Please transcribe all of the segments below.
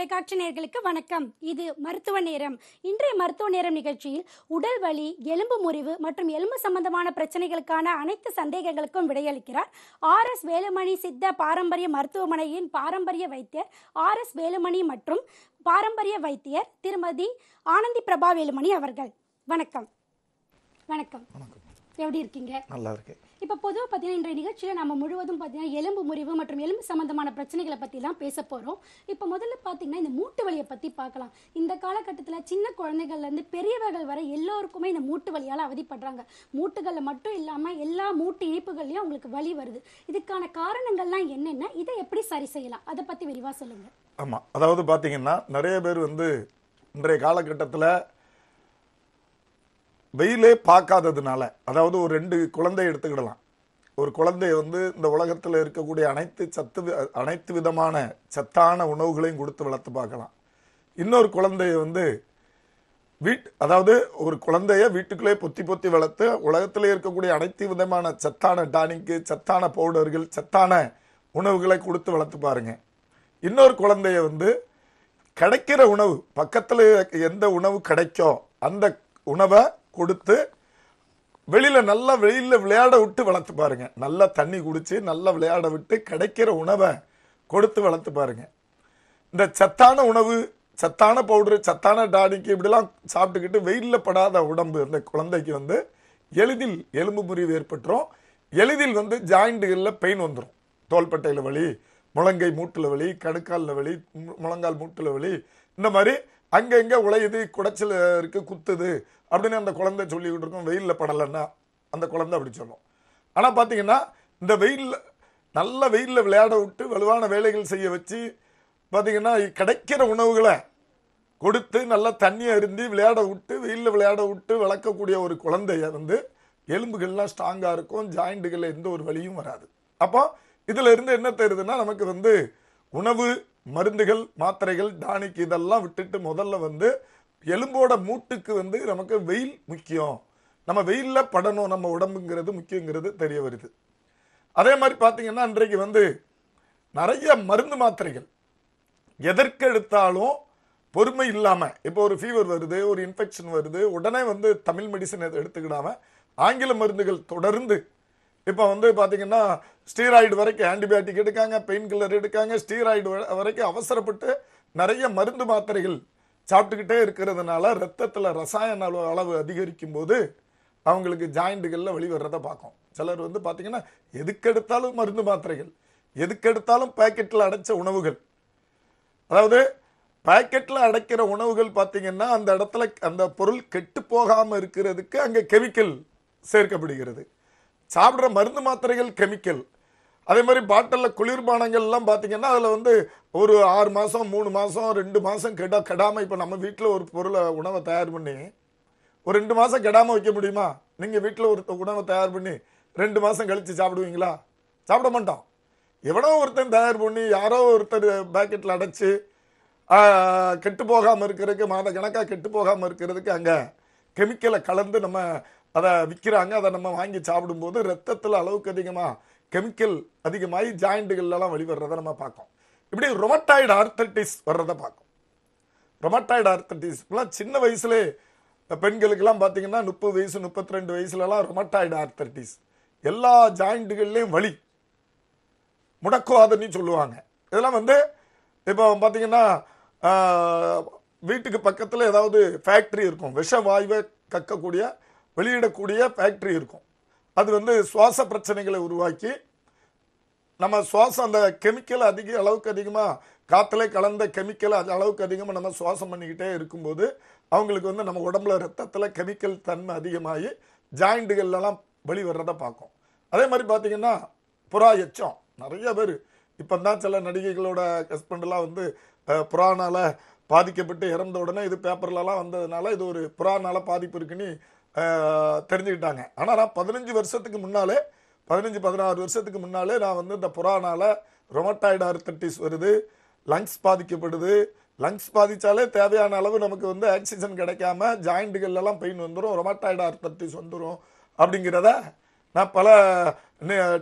தொலைக்காட்சி நேயர்களுக்கு வணக்கம். இது மருத்துவ நேரம். இன்றைய மருத்துவ நேரம் நிகழ்ச்சியில் உடல் வலி, எலும்பு முறிவு மற்றும் எலும்பு சம்பந்தமான பிரச்சனைகளுக்கான அனைத்து சந்தேகங்களுக்கும் விடையளிக்கிறார் ஆர்.எஸ். வேலுமணி சித்த பாரம்பரிய மருத்துவமனையின் பாரம்பரிய வைத்தியர் ஆர்.எஸ். வேலுமணி மற்றும் பாரம்பரிய வைத்தியர் திருமதி ஆனந்தி பிரபா வேலுமணி அவர்கள். வணக்கம். வணக்கம். எப்படி இருக்கீங்க? நல்லா இருக்கு. இப்போ பொதுவாக பார்த்தீங்கன்னா இன்றைய நிகழ்ச்சியில் நம்ம முழுவதும் பார்த்தீங்கன்னா எலும்பு முறிவு மற்றும் எலும்பு சம்பந்தமான பிரச்சனைகளை பற்றி தான் பேச போகிறோம். இப்போ முதல்ல பார்த்தீங்கன்னா இந்த மூட்டு வலியை பற்றி பார்க்கலாம். இந்த காலகட்டத்தில் சின்ன குழந்தைகள்லேருந்து பெரியவர்கள் வரை எல்லோருக்குமே இந்த மூட்டு வலியால் அவதிப்படுறாங்க. மூட்டுகளில் மட்டும் இல்லாமல் எல்லா மூட்டு இணைப்புகள்லையும் அவங்களுக்கு வலி வருது. இதுக்கான காரணங்கள்லாம் என்னென்ன, இதை எப்படி சரி செய்யலாம், அதை பற்றி விரிவாக சொல்லுங்கள். ஆமாம், அதாவது பார்த்தீங்கன்னா நிறைய பேர் இன்றைய காலகட்டத்தில் வெயிலே பார்க்காததுனால, அதாவது ஒரு 2 குழந்தைய எடுத்துக்கிடலாம். ஒரு குழந்தைய இந்த உலகத்தில் இருக்கக்கூடிய அனைத்து விதமான சத்தான உணவுகளையும் கொடுத்து வளர்த்து பார்க்கலாம். இன்னொரு குழந்தைய அதாவது ஒரு குழந்தைய வீட்டுக்குள்ளே பொத்தி வளர்த்து உலகத்தில் இருக்கக்கூடிய அனைத்து விதமான சத்தான டானிக்கு, சத்தான பவுடர்கள், சத்தான உணவுகளை கொடுத்து வளர்த்து பாருங்க. இன்னொரு குழந்தைய கிடைக்கிற உணவு, பக்கத்தில் எந்த உணவு கிடைக்கோ அந்த உணவை கொடுத்து வெயிலில் விளையாட விட்டு வளர்த்து பாருங்க. நல்லா தண்ணி குடிச்சு நல்லா விளையாட விட்டு கிடைக்கிற உணவை கொடுத்து வளர்த்து பாருங்க. இந்த சத்தான உணவு, சத்தான பவுடரு, சத்தான டானிக்கு இப்படிலாம் சாப்பிட்டுக்கிட்டு வெயிலில் படாத உடம்பு அந்த குழந்தைக்கு எளிதில் எலும்பு முறிவு ஏற்பட்டுரும். எளிதில் ஜாயிண்ட்டுகளில் பெயின் வந்துடும். தோள்பட்டையில் வலி, முழங்கை மூட்டில் வலி, கணுக்காலில் வலி, முழங்கால் மூட்டில் வலி, இந்த மாதிரி அங்கங்கே உழையுது, குடைச்சல் இருக்கு, குத்துது அப்படின்னு அந்த குழந்தை சொல்லிக்கிட்டு இருக்கும். வெயிலில் படலைன்னா அந்த குழந்தை அப்படி சொல்லும். ஆனால் பார்த்தீங்கன்னா இந்த நல்ல வெயிலில் விளையாட விட்டு வலுவான வேலைகள் செய்ய வச்சு பார்த்தீங்கன்னா கிடைக்கிற உணவுகளை கொடுத்து நல்லா தண்ணியை அருந்தி விளையாட விட்டு வெயிலில் விளையாட விட்டு வளர்க்கக்கூடிய ஒரு குழந்தைய எலும்புகள்லாம் ஸ்ட்ராங்காக இருக்கும். ஜாயிண்ட்டுகளில் எந்த ஒரு வலியும் வராது. அப்போ இதில் இருந்து என்ன தெரியுதுன்னா, நமக்கு உணவு, மருந்துகள், மாத்திரைகள், டானிக் இதெல்லாம் விட்டுட்டு முதல்ல எலும்போட மூட்டுக்கு நமக்கு வெயில் முக்கியம். நம்ம வெயிலில் படணும், நம்ம உடம்புங்கிறது முக்கியங்கிறது தெரிய வருது. அதே மாதிரி பார்த்தீங்கன்னா இன்றைக்கு நிறைய மருந்து மாத்திரைகள் எதற்கு எடுத்தாலும் பொறுமை இல்லாமல், இப்போ ஒரு ஃபீவர் வருது, ஒரு இன்ஃபெக்ஷன் வருது, உடனே தமிழ் மெடிசன் எடுத்துக்கிடாம ஆங்கில மருந்துகள் தொடர்ந்து இப்போ பார்த்தீங்கன்னா ஸ்டீராய்டு வரைக்கும் ஆன்டிபயோட்டிக் எடுக்காங்க, பெயின் கில்லர் எடுக்காங்க, ஸ்டீராய்டு வரைக்கும் அவசரப்பட்டு நிறைய மருந்து மாத்திரைகள் சாப்பிட்டுக்கிட்டே இருக்கிறதுனால ரத்தத்தில் ரசாயன அளவு அதிகரிக்கும் போது அவங்களுக்கு ஜாயிண்ட்டுகளில் வலி வர்றதை பார்க்கும். சிலர் பார்த்தீங்கன்னா எதுக்கெடுத்தாலும் மருந்து மாத்திரைகள், எதுக்கெடுத்தாலும் பேக்கெட்டில் அடைச்ச உணவுகள். அதாவது பேக்கெட்டில் அடைக்கிற உணவுகள் பார்த்தீங்கன்னா அந்த இடத்துல அந்த பொருள் கெட்டு போகாமல் இருக்கிறதுக்கு அங்கே கெமிக்கல் சேர்க்கப்படுகிறது. சாப்பிட்ற மருந்து மாத்திரைகள் கெமிக்கல். அதே மாதிரி பாட்டிலில் குளிர்பானங்கள்லாம் பார்த்தீங்கன்னா அதில் ஒரு 6 மாதம், 3 மாதம், 2 மாதம் கெடாமல், இப்போ நம்ம வீட்டில் ஒரு உணவை தயார் பண்ணி ஒரு 2 மாதம் கெடாமல் வைக்க முடியுமா? நீங்கள் வீட்டில் ஒரு உணவை தயார் பண்ணி 2 மாதம் கழித்து சாப்பிடுவீங்களா? சாப்பிட மாட்டோம். எவனோ ஒருத்தன் தயார் பண்ணி யாரோ ஒருத்தர் பேக்கெட்டில் அடைச்சி கெட்டு போகாமல் இருக்கிறதுக்கு, மாத கணக்காக கெட்டு போகாமல் இருக்கிறதுக்கு அங்கே கெமிக்கலை கலந்து நம்ம அதை விற்கிறாங்க. அதை நம்ம வாங்கி சாப்பிடும்போது ரத்தத்தில் அளவுக்கு அதிகமாக கெமிக்கல் அதிகமாகி ஜாயிண்ட்டுகள்லாம் வலி வர்றதை நம்ம பார்க்கோம். இப்படி ரொமட்டாய்டு ஆர்த்தரைட்டிஸ் வர்றதை பார்க்கும். ரொமட்டாய்டு ஆர்த்தரைட்டிஸ்லாம் சின்ன வயசுலே பெண்களுக்கெல்லாம் பார்த்தீங்கன்னா 30 வயசு 32 வயசுலலாம் ரொமட்டாய்டு ஆர்த்தரைட்டிஸ், எல்லா ஜாயிண்ட்டுகள்லேயும் வலி, முடக்குவாதன்னு சொல்லுவாங்க. இதெல்லாம் இப்போ பார்த்தீங்கன்னா வீட்டுக்கு பக்கத்தில் ஏதாவது ஃபேக்ட்ரி இருக்கும், விஷ வாயுவை கக்கக்கூடிய வெளியிடக்கூடிய ஃபேக்ட்ரி இருக்கும். அது சுவாச பிரச்சனைகளை உருவாக்கி நம்ம சுவாசம் அந்த கெமிக்கல் அளவுக்கு அதிகமாக காற்றுல கலந்த கெமிக்கல் அளவுக்கு அதிகமாக நம்ம சுவாசம் பண்ணிக்கிட்டே இருக்கும்போது அவங்களுக்கு நம்ம உடம்புல ரத்தத்தில் கெமிக்கல் தன்மை அதிகமாகி ஜாயிண்ட்டுகள்லாம் வலி வர்றதை பார்க்கும். அதே மாதிரி பார்த்தீங்கன்னா புறா எச்சம். நிறைய பேர் இப்போ தான் சில நடிகைகளோட ஹஸ்பண்டெல்லாம் புறானால பாதிக்கப்பட்டு இறந்த உடனே இது பேப்பர்லலாம் வந்ததுனால இது ஒரு புறானால பாதிப்பு இருக்குன்னு தெரிஞ்சுக்கிட்டாங்க. ஆனால் நான் 15 வருஷத்துக்கு முன்னாலே 15-16 வருஷத்துக்கு முன்னாலே நான் இந்த புறானால ரொமட்டாய்டு ஆர்த்தரைட்டிஸ் வருது, லங்ஸ் பாதிக்கப்படுது, லங்ஸ் பாதித்தாலே தேவையான அளவு நமக்கு ஆக்சிஜன் கிடைக்காம ஜாயிண்ட்டுகள்லாம் பெயின் வந்துடும், ரொமட்டாய்டு ஆர்த்தரைட்டிஸ் வந்துடும் அப்படிங்கிறத நான் பல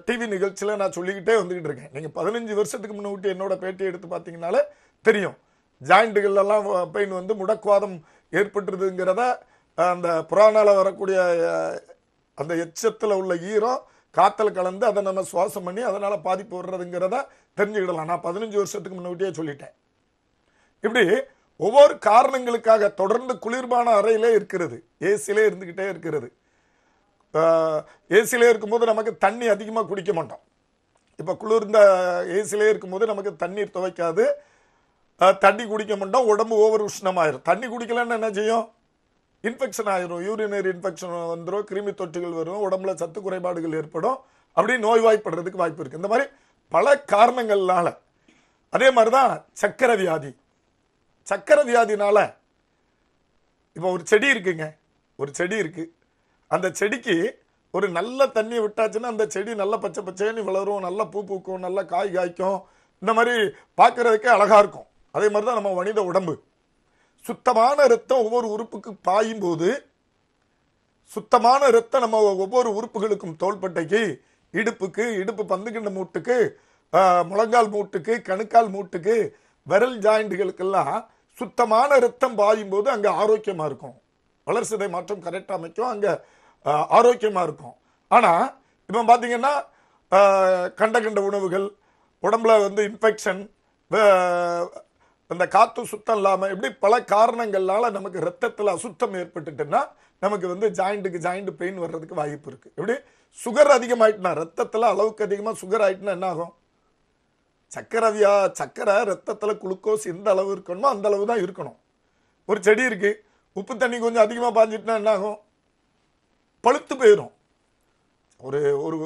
டிவி நிகழ்ச்சியில் நான் சொல்லிக்கிட்டே வந்துக்கிட்டு இருக்கேன். நீங்கள் 15 வருஷத்துக்கு முன்னாடி என்னோட பேட்டி எடுத்து பார்த்தீங்கனாலே தெரியும். ஜாயிண்டுகள் எல்லாம் பெயின் வந்து முடக்குவாதம் ஏற்பட்டுருதுங்கிறத அந்த புறானால வரக்கூடிய அந்த எச்சத்தில் உள்ள ஈரம் காத்தல் கலந்து அதை நம்ம சுவாசம் பண்ணி அதனால பாதிப்பு வர்றதுங்கிறத தெரிஞ்சுக்கிடலாம். நான் 15 வருஷத்துக்கு முன்னாடியே சொல்லிட்டேன். இப்படி ஒவ்வொரு காரணங்களுக்காக தொடர்ந்து குளிர்பான அறையிலே இருக்கிறது, ஏசிலே இருந்துகிட்டே இருக்கிறது. ஏசிலே இருக்கும்போது நமக்கு தண்ணி அதிகமாக குடிக்க மாட்டோம். இப்போ குளிர்ந்த ஏசிலே இருக்கும்போது நமக்கு தண்ணீர் துவைக்காது, தண்ணி குடிக்க மாட்டோம், உடம்பு ஓவர் உஷ்ணமாயிரும். தண்ணி குடிக்கலன்னு என்ன செய்யும்? இன்ஃபெக்ஷன் ஆயிரும், யூரினரி இன்ஃபெக்ஷன் வந்துடும், கிருமி தொற்றுகள் வரும், உடம்புல சத்து குறைபாடுகள் ஏற்படும், அப்படி நோய்வாய்ப்படுறதுக்கு வாய்ப்பு இருக்கு. இந்த மாதிரி பல காரணங்கள்னால. அதே மாதிரிதான் சக்கரை வியாதி. சக்கரை வியாதினால இப்போ ஒரு செடி இருக்குங்க, ஒரு செடி இருக்கு, அந்த செடிக்கு ஒரு நல்ல தண்ணி விட்டாச்சுன்னா அந்த செடி நல்ல பச்சை பச்சைன்னு வளரும், நல்ல பூ பூக்கும், நல்ல காய் காய்க்கும், இந்த மாதிரி பார்க்கறதுக்கே அழகா இருக்கும். அதே மாதிரி தான் நம்ம மனித உடம்பு. சுத்தமான ரத்தம் ஒவ்வொரு உறுப்புக்கு பாயும் போது, சுத்தமான ரத்தம் நம்ம ஒவ்வொரு உறுப்புகளுக்கும், தோள்பட்டைக்கு, இடுப்புக்கு, இடுப்பு பந்துகிண்ட மூட்டுக்கு, முழங்கால் மூட்டுக்கு, கணுக்கால் மூட்டுக்கு, விரல் ஜாயிண்டுகளுக்கெல்லாம் சுத்தமான ரத்தம் பாயும் போது அங்க ஆரோக்கியமா இருக்கும், வளர்சிதை மாற்றம் கரெக்டா அமைக்கும், அங்க ஆரோக்கியமா இருக்கும். ஆனா இப்ப பாத்தீங்கன்னா கண்ட கண்ட உணவுகள், உடம்புல வந்து இன்ஃபெக்ஷன், அந்த காத்து சுத்தம் இல்லாம, இப்படி பல காரணங்கள்னால நமக்கு ரத்தத்தில் அசுத்தம் ஏற்பட்டுட்டுன்னா நமக்கு வந்து ஜாயிண்ட் பெயின் வர்றதுக்கு வாய்ப்பு இருக்கு. எப்படி சுகர் அதிகமாயிட்டுனா, ரத்தத்தில் அளவுக்கு அதிகமாக சுகர் ஆயிட்டுனா என்ன ஆகும்? சக்கரை ரத்தத்தில் குளுக்கோஸ் எந்த அளவு இருக்கணுமோ அந்த அளவு தான் இருக்கணும். ஒரு செடி இருக்கு, உப்பு தண்ணி கொஞ்சம் அதிகமாக பாஞ்சிட்டுனா என்ன ஆகும்? பழுத்து போயிடும். ஒரு ஒரு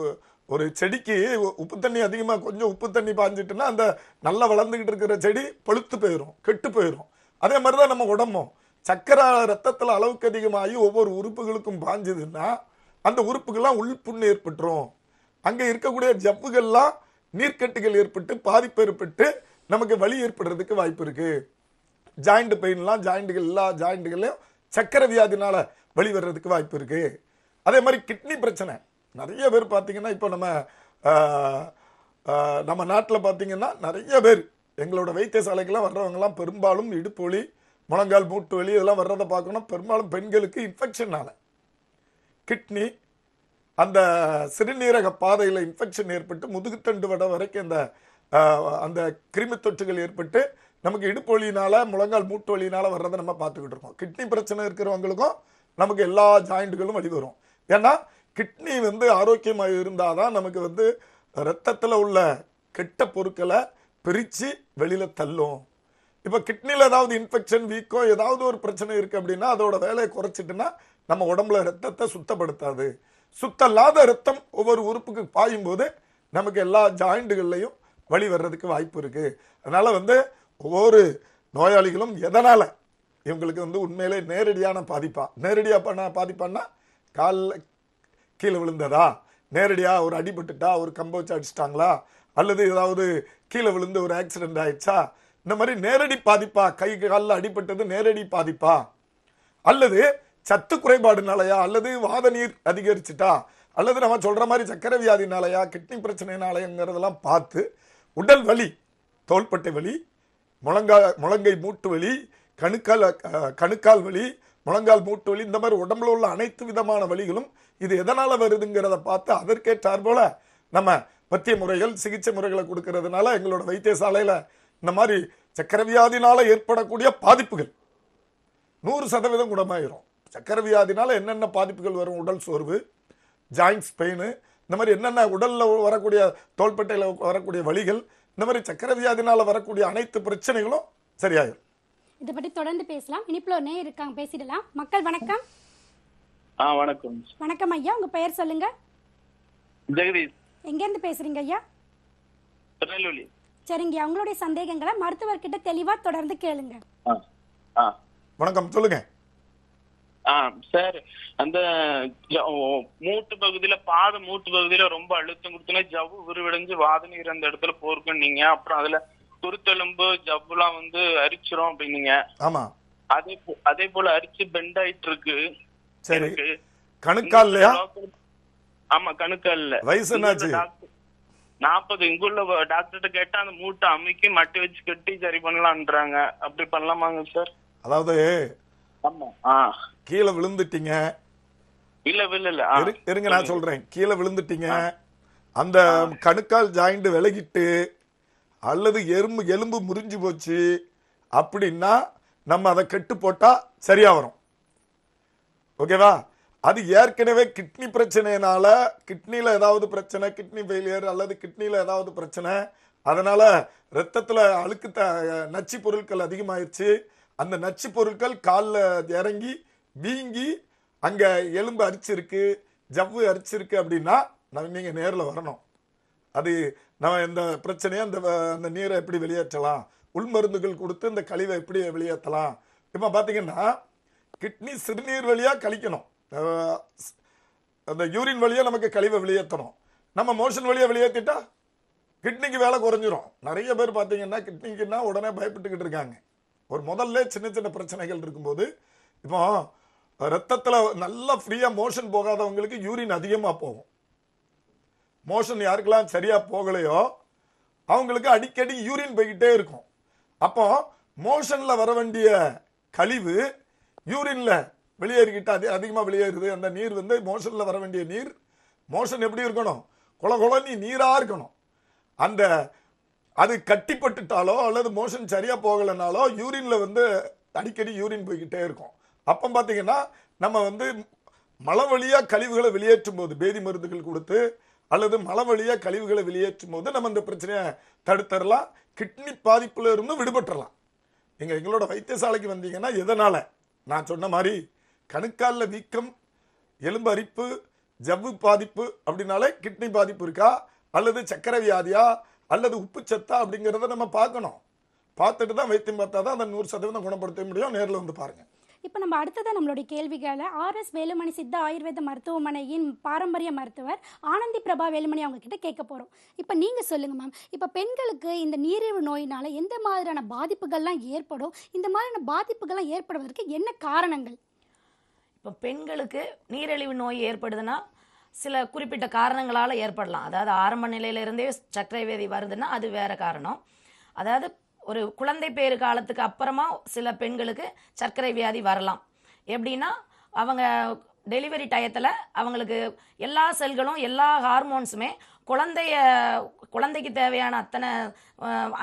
ஒரு செடிக்கு உப்பு தண்ணி அதிகமாக, கொஞ்சம் உப்பு தண்ணி பாஞ்சிட்டுன்னா அந்த நல்லா வளர்ந்துகிட்டு இருக்கிற செடி பழுத்து போயிடும், கெட்டு போயிடும். அதே மாதிரி தான் நம்ம உடம்பும். சக்கரை ரத்தத்தில் அளவுக்கு அதிகமாகி ஒவ்வொரு உறுப்புகளுக்கும் பாஞ்சதுன்னா அந்த உறுப்புகள்லாம் உள்புண்ணு ஏற்பட்டுரும். அங்கே இருக்கக்கூடிய ஜவ்வுகள்லாம் நீர்க்கட்டுகள் ஏற்பட்டு பாதிப்பு ஏற்பட்டு நமக்கு வலி ஏற்படுறதுக்கு வாய்ப்பு இருக்கு. ஜாயிண்ட் பெயின்லாம், ஜாயிண்டுகள் எல்லா ஜாயிண்டுகளையும் சக்கரை வியாதினால வலி வர்றதுக்கு வாய்ப்பு இருக்கு. அதே மாதிரி கிட்னி பிரச்சனை நிறைய பேர் பார்த்தீங்கன்னா, இப்போ நம்ம நாட்டில் பார்த்தீங்கன்னா நிறைய பேர் எங்களோட வைத்தியசாலைக்கெல்லாம் வர்றவங்கலாம் பெரும்பாலும் இடுப்பு வலி, முழங்கால் மூட்டு வலி இதெல்லாம் வர்றதை பார்க்கணும். பெரும்பாலும் பெண்களுக்கு இன்ஃபெக்ஷனால கிட்னி, அந்த சிறுநீரக பாதையில் இன்ஃபெக்ஷன் ஏற்பட்டு முதுகுத்தண்டு வட வரைக்கும் அந்த கிருமி தொற்றுகள் ஏற்பட்டு நமக்கு இடுப்பு வலியினால, முழங்கால் மூட்டு வலியினால வர்றதை நம்ம பார்த்துக்கிட்டு இருக்கோம். கிட்னி பிரச்சனை இருக்கிறவங்களுக்கும் நமக்கு எல்லா ஜாயிண்டுகளும் வலி வரும். ஏன்னா கிட்னி வந்து ஆரோக்கியமாக இருந்தாதான் நமக்கு வந்து ரத்தத்தில் உள்ள கெட்ட பொருட்களை பிரித்து வெளியில தள்ளும். இப்போ கிட்னியில் ஏதாவது இன்ஃபெக்ஷன், வீக்கோ, ஏதாவது ஒரு பிரச்சனை இருக்கு அப்படின்னா அதோட வேலையை குறைச்சிட்டுன்னா நம்ம உடம்புல ரத்தத்தை சுத்தப்படுத்தாது. சுத்தம் இல்லாத ரத்தம் ஒவ்வொரு உறுப்புக்கு பாயும் போது நமக்கு எல்லா ஜாயிண்டுகள்லையும் வலி வர்றதுக்கு வாய்ப்பு இருக்கு. அதனால வந்து ஒவ்வொரு நோயாளிகளும் எதனால இவங்களுக்கு வந்து உண்மையிலே நேரடியான பாதிப்பான்னா காலில் கீழே விழுந்ததா, நேரடியாக ஒரு அடிபட்டுட்டா, ஒரு கம்பை வச்சு அடிச்சிட்டாங்களா, அல்லது ஏதாவது கீழே விழுந்து ஒரு ஆக்சிடென்ட் ஆயிடுச்சா, இந்த மாதிரி நேரடி பாதிப்பா, கை காலில் அடிபட்டது நேரடி பாதிப்பா, அல்லது சத்து குறைபாடுனாலயா, அல்லது வாத நீர் அதிகரிச்சுட்டா, அல்லது நம்ம சொல்ற மாதிரி சக்கரை வியாதினாலயா, கிட்னி பிரச்சனைனாலங்கிறதெல்லாம் பார்த்து உடல் வலி, தோள்பட்டை வலி, முழங்கை மூட்டு வலி, கணுக்கால் வலி, முழங்கால் மூட்டு வலி, இந்த மாதிரி உடம்புல உள்ள அனைத்து விதமான வலிகளும் இது எதனால வருதுங்கிறத பார்த்து அதற்கேற்றார் போல நம்ம பத்திய முறைகள், சிகிச்சை முறைகளை கொடுக்கறதுனால எங்களோட வைத்தியசாலையில இந்த மாதிரி சக்கரை வியாதினால ஏற்படக்கூடிய பாதிப்புகள் 100% குணமாயிரும். சக்கரை வியாதினால என்னென்ன பாதிப்புகள் வரும்? உடல் சோர்வு, ஜாயிண்ட்ஸ் பெயின், இந்த மாதிரி என்னென்ன உடல்ல வரக்கூடிய, தோள்பட்டையில் வரக்கூடிய வலிகள், இந்த மாதிரி சக்கரை வியாதினால வரக்கூடிய அனைத்து பிரச்சனைகளும் சரியாயிரும். இதை பற்றி தொடர்ந்து பேசலாம். இனிப்புல நே இருக்காங்க, பேசிடலாம். மக்கள் வணக்கம். வணக்கம். வணக்கம் ஐயா, உங்க பெயர் சொல்லுங்க. ஜெகதீஷ். எங்க இருந்து பேசுறீங்க ஐயா? திருநெல்வேலி. சரிங்க, உங்களுடைய சந்தேகங்களை மருத்துவர்கிட்ட தெளிவா தொடர்ந்து கேளுங்க. வணக்கம், சொல்லுங்க. சார், அந்த மூட்டு பகுதியில, மூட்டு பகுதியில ரொம்ப அழுத்தம் கொடுத்தோன்னா ஜவ்வு விரிவடைஞ்சு வாத நீர் அந்த இடத்துல போர்க்குன்னீங்க. அப்புறம் அதுல குருத்தெலும்பு ஜவ்வுலாம் வந்து அரிச்சிரும் அப்படின்னீங்க. ஆமா, அதே போல அரிச்சு பெண்ட் ஆயிட்டு இருக்கு. சரி, கணுக்கால்லையா? ஆமா, கணுக்கால்ல. வயசு என்னாச்சு? 40 இங்குள்ள டாக்டர்கிட்ட கேட்டா அந்த மூட்டை அமுக்கி மட்டி வச்சு கட்டி சரி பண்ணலான்றாங்க. அப்படி பண்ணலாமாங்க சார்? அதாவது ஆமா. கீழே விழுந்துட்டீங்க. இல்ல இருங்க நான் சொல்றேன். கீழே விழுந்துட்டீங்க, அந்த கணுக்கால் ஜாயிண்ட் விலகிட்டு அல்லது எலும்பு முறிஞ்சு போச்சு அப்படின்னா நம்ம அதை கட்டு போட்டா சரியா வரும். ஓகேவா? அது ஏற்கனவே கிட்னி பிரச்சனைனால, கிட்னில ஏதாவது பிரச்சனை, கிட்னி ஃபெயிலியர் அல்லது கிட்னில ஏதாவது பிரச்சனை, அதனால ரத்தத்துல அழுக்கு நச்சு பொருட்கள் அதிகமாயிருச்சு, அந்த நச்சு பொருட்கள் காலில் இறங்கி வீங்கி அங்க எலும்பு அரிச்சிருக்கு, ஜவ்வு அரிச்சிருக்கு அப்படின்னா நீங்க நேரில் வரணும். அது நம்ம இந்த பிரச்சனையை அந்த நீரை எப்படி வெளியேற்றலாம், உள்மருந்துகள் கொடுத்து இந்த கழிவை எப்படி வெளியேற்றலாம். இப்போ பார்த்தீங்கன்னா கிட்னி சிறுநீர் வழியா கழிக்கணும், அந்த யூரின் வழியா நமக்கு கழிவை வெளியேற்றணும். நம்ம மோஷன் வழியா வெளியேற்றிட்டா கிட்னிக்கு வேலை குறைஞ்சிரும். நிறைய பேர் பார்த்தீங்கன்னா கிட்னிக்குன்னா உடனே பயப்பட்டுக்கிட்டு இருக்காங்க. ஒரு முதல்ல சின்ன சின்ன பிரச்சனைகள் இருக்கும்போது, இப்போ ரத்தத்தில் நல்லா ஃப்ரீயா மோஷன் போகாதவங்களுக்கு யூரின் அதிகமாக போகும். மோஷன் யாருக்கெல்லாம் சரியா போகலையோ அவங்களுக்கு அடிக்கடி யூரின் போய்கிட்டே இருக்கும். அப்போ மோஷன்ல வர வேண்டிய கழிவு யூரின்ல வெளியேறிக்கிட்டு அதிகமா வெளியேறுது. அந்த நீர் மோஷன்ல வர வேண்டிய நீர், மோஷன் எப்படி இருக்கணும், கொலகொலன்னு நீரா இருக்கணும். அந்த அது கட்டிப்பட்டுட்டாலோ அல்லது மோஷன் சரியா போகலைனாலோ யூரின்ல அடிக்கடி யூரின் போய்கிட்டே இருக்கும். அப்போ பார்த்தீங்கன்னா நம்ம மலை வழியா கழிவுகளை வெளியேற்றும் போது, பேதி மருந்துகள் கொடுத்து அல்லது மலை வழியா கழிவுகளை வெளியேற்றும் போது நம்ம இந்த பிரச்சனையை தடுத்துடலாம், கிட்னி பாதிப்புல இருந்து விடுபட்டுறலாம். நீங்க எங்களோட வைத்தியசாலைக்கு வந்தீங்கன்னா எதனால நான் சொன்ன மாதிரி கணுக்காலில் வீக்கம், எலும்பு அரிப்பு, ஜவ்வு பாதிப்பு அப்படின்னாலே கிட்னி பாதிப்பு இருக்கா அல்லது சக்கரை வியாதியா அல்லது உப்பு சத்தா அப்படிங்கிறத நம்ம பார்க்கணும். பார்த்துட்டு தான் வைத்தியம் பார்த்தா தான் அதை 100% குணப்படுத்த முடியும். நேரில் வந்து பாருங்க. இப்போ நம்ம அடுத்ததான் நம்மளுடைய கேள்விகளை ஆர்எஸ் வேலுமணி சித்தா ஆயுர்வேத மருத்துவமனையின் பாரம்பரிய மருத்துவர் ஆனந்தி பிரபா வேலுமணி அவங்க கிட்ட கேட்க போகிறோம். இப்போ நீங்கள் சொல்லுங்கள் மேம், இப்போ பெண்களுக்கு இந்த நீரிழிவு நோயினால் எந்த மாதிரியான பாதிப்புகள்லாம் ஏற்படும், இந்த மாதிரியான பாதிப்புகள்லாம் ஏற்படுவதற்கு என்ன காரணங்கள்? இப்போ பெண்களுக்கு நீரிழிவு நோய் ஏற்படுதுன்னா சில குறிப்பிட்ட காரணங்களால் ஏற்படலாம். அதாவது ஆரம்ப நிலையிலிருந்தே சர்க்கரை வியாதி வருதுன்னா அது வேற காரணம். அதாவது ஒரு குழந்தை பேறு காலத்துக்கு அப்புறமா சில பெண்களுக்கு சர்க்கரை வியாதி வரலாம். எப்படின்னா அவங்க டெலிவரி டயத்தில் அவங்களுக்கு எல்லா செல்களும் எல்லா ஹார்மோன்ஸுமே குழந்தைக்கு தேவையான அத்தனை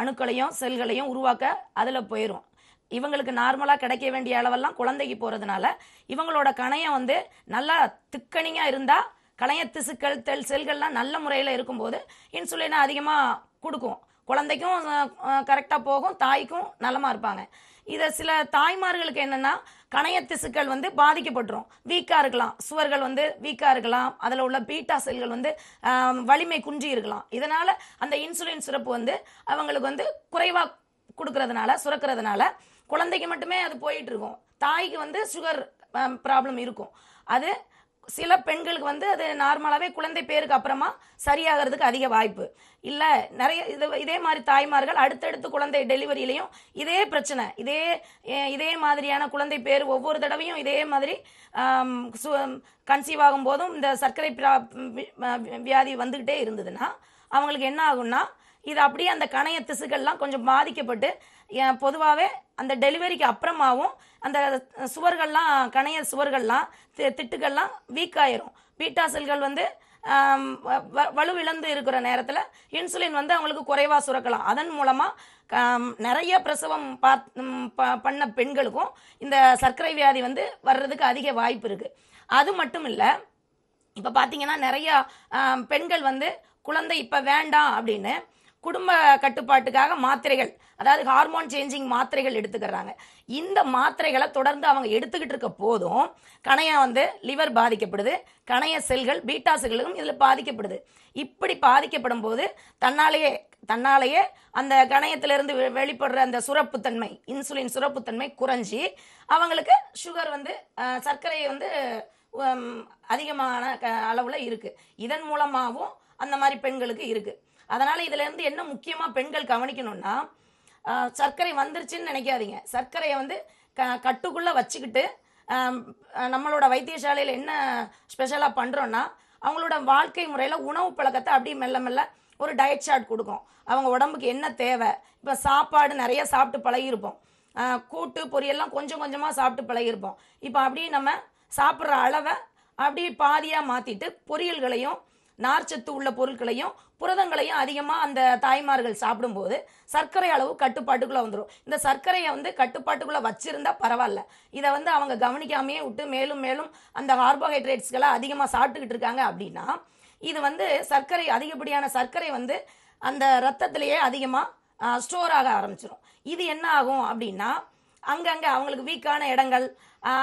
அணுக்களையும் செல்களையும் உருவாக்க அதில் போயிடும். இவங்களுக்கு நார்மலாக கிடைக்க வேண்டிய அளவெல்லாம் குழந்தைக்கு போகிறதுனால இவங்களோட கணையம் நல்லா திக்கனிங்காக இருந்தால் கணைய திசுக்கள் செல்கள்லாம் நல்ல முறையில் இருக்கும்போது இன்சுலினை அதிகமாக கொடுக்கும். குழந்தைக்கும் கரெக்டாக போகும், தாய்க்கும் நலமாக இருப்பாங்க. இதை சில தாய்மார்களுக்கு என்னென்னா கணைய திசுக்கள் பாதிக்கப்பட்டுரும், வீக்காக இருக்கலாம், சுவர்கள் வீக்காக இருக்கலாம், அதில் உள்ள பீட்டா செல்கள் வலிமை குன்றி இருக்கலாம். இதனால் அந்த இன்சுலின் சுரப்பு அவங்களுக்கு குறைவாக சுரக்கிறதுனால குழந்தைக்கு மட்டுமே அது போயிட்டு இருக்கும். தாய்க்கு சுகர் ப்ராப்ளம் இருக்கும். அது சில பெண்களுக்கு அது நார்மலாகவே குழந்தை பேருக்கு அப்புறமா சரியாகிறதுக்கு அதிக வாய்ப்பு இல்லை. நிறைய இதே மாதிரி தாய்மார்கள் அடுத்தடுத்து குழந்தை டெலிவரியிலையும் இதே பிரச்சனை, இதே மாதிரியான குழந்தை பேர் ஒவ்வொரு தடவையும் இதே மாதிரி கன்சீவ் ஆகும் போதும் இந்த சர்க்கரை வியாதி வந்துக்கிட்டே இருந்ததுன்னா அவங்களுக்கு என்ன ஆகும்னா இது அப்படியே அந்த கணைய திசுக்கள்லாம் கொஞ்சம் பாதிக்கப்பட்டு பொதுவாகவே அந்த டெலிவரிக்கு அப்புறமாவும் அந்த சுவர்கள்லாம் கணைய சுவர்கள்லாம் திட்டுகள்லாம் வீக் ஆயிரும். பீட்டா செல்கள் வலுவிழந்து இருக்கிற நேரத்தில் இன்சுலின் அவங்களுக்கு குறைவாக சுரக்கலாம். அதன் மூலமாக நிறைய பிரசவம் பண்ண பெண்களுக்கும் இந்த சர்க்கரை வியாதி வர்றதுக்கு அதிக வாய்ப்பு இருக்குது. அது மட்டும் இல்லை, இப்போ பார்த்தீங்கன்னா நிறையா பெண்கள் குழந்தை இப்போ வேண்டாம் அப்படின்னு குடும்ப கட்டுப்பாட்டுக்காக மாத்திரைகள், அதாவது ஹார்மோன் சேஞ்சிங் மாத்திரைகள் எடுத்துக்கிறாங்க. இந்த மாத்திரைகளை தொடர்ந்து அவங்க எடுத்துக்கிட்டு இருக்க போதும் கணையம் லிவர் பாதிக்கப்படுது, கணைய செல்கள் பீட்டா செல்களும் இதில் பாதிக்கப்படுது. இப்படி பாதிக்கப்படும் போது தன்னாலேயே அந்த கணையத்திலிருந்து வெளிப்படுற அந்த சுரப்புத்தன்மை, இன்சுலின் சுரப்புத்தன்மை குறைஞ்சி அவங்களுக்கு சுகர் சர்க்கரை அதிகமான அளவில் இருக்குது. இதன் மூலமாகவும் அந்த மாதிரி பெண்களுக்கு இருக்குது. அதனால் இதுல இருந்து என்ன முக்கியமாக பெண்கள் கவனிக்கணும்னா, சர்க்கரை வந்துருச்சுன்னு நினைக்காதீங்க. சர்க்கரையை கட்டுக்குள்ளே வச்சுக்கிட்டு நம்மளோட வைத்தியசாலையில் என்ன ஸ்பெஷலாக பண்ணுறோன்னா அவங்களோட வாழ்க்கை முறையில் உணவு பழக்கத்தை அப்படியே மெல்ல மெல்ல ஒரு டயட் சார்ட் கொடுக்கும். அவங்க உடம்புக்கு என்ன தேவை. இப்போ சாப்பாடு நிறைய சாப்பிட்டு பழகியிருப்போம், கூட்டு பொரியெல்லாம் கொஞ்சம் கொஞ்சமாக சாப்பிட்டு பழகியிருப்போம். இப்போ அப்படியே நம்ம சாப்பிட்ற அளவை அப்படியே பாதியாக மாற்றிட்டு பொரியல்களையும் நார்ச்சத்து உள்ள பொருட்களையும் புரதங்களையும் அதிகமாக அந்த தாய்மார்கள் சாப்பிடும்போது சர்க்கரை அளவு கட்டுப்பாட்டுக்குள்ளே வந்துடும். இந்த சர்க்கரையை வந்து கட்டுப்பாட்டுக்குள்ளே வச்சிருந்தா பரவாயில்ல. இதை வந்து அவங்க கவனிக்காமையே விட்டு மேலும் மேலும் அந்த கார்போஹைட்ரேட்ஸ்களை அதிகமாக சாப்பிட்டுக்கிட்டு இருக்காங்க அப்படின்னா இது வந்து சர்க்கரை, அதிகப்படியான சர்க்கரை வந்து அந்த ரத்தத்திலேயே அதிகமாக ஸ்டோர் ஆக ஆரம்பிச்சிடும். இது என்ன ஆகும் அப்படின்னா அங்கங்கே அவங்களுக்கு வீக்கான இடங்கள்,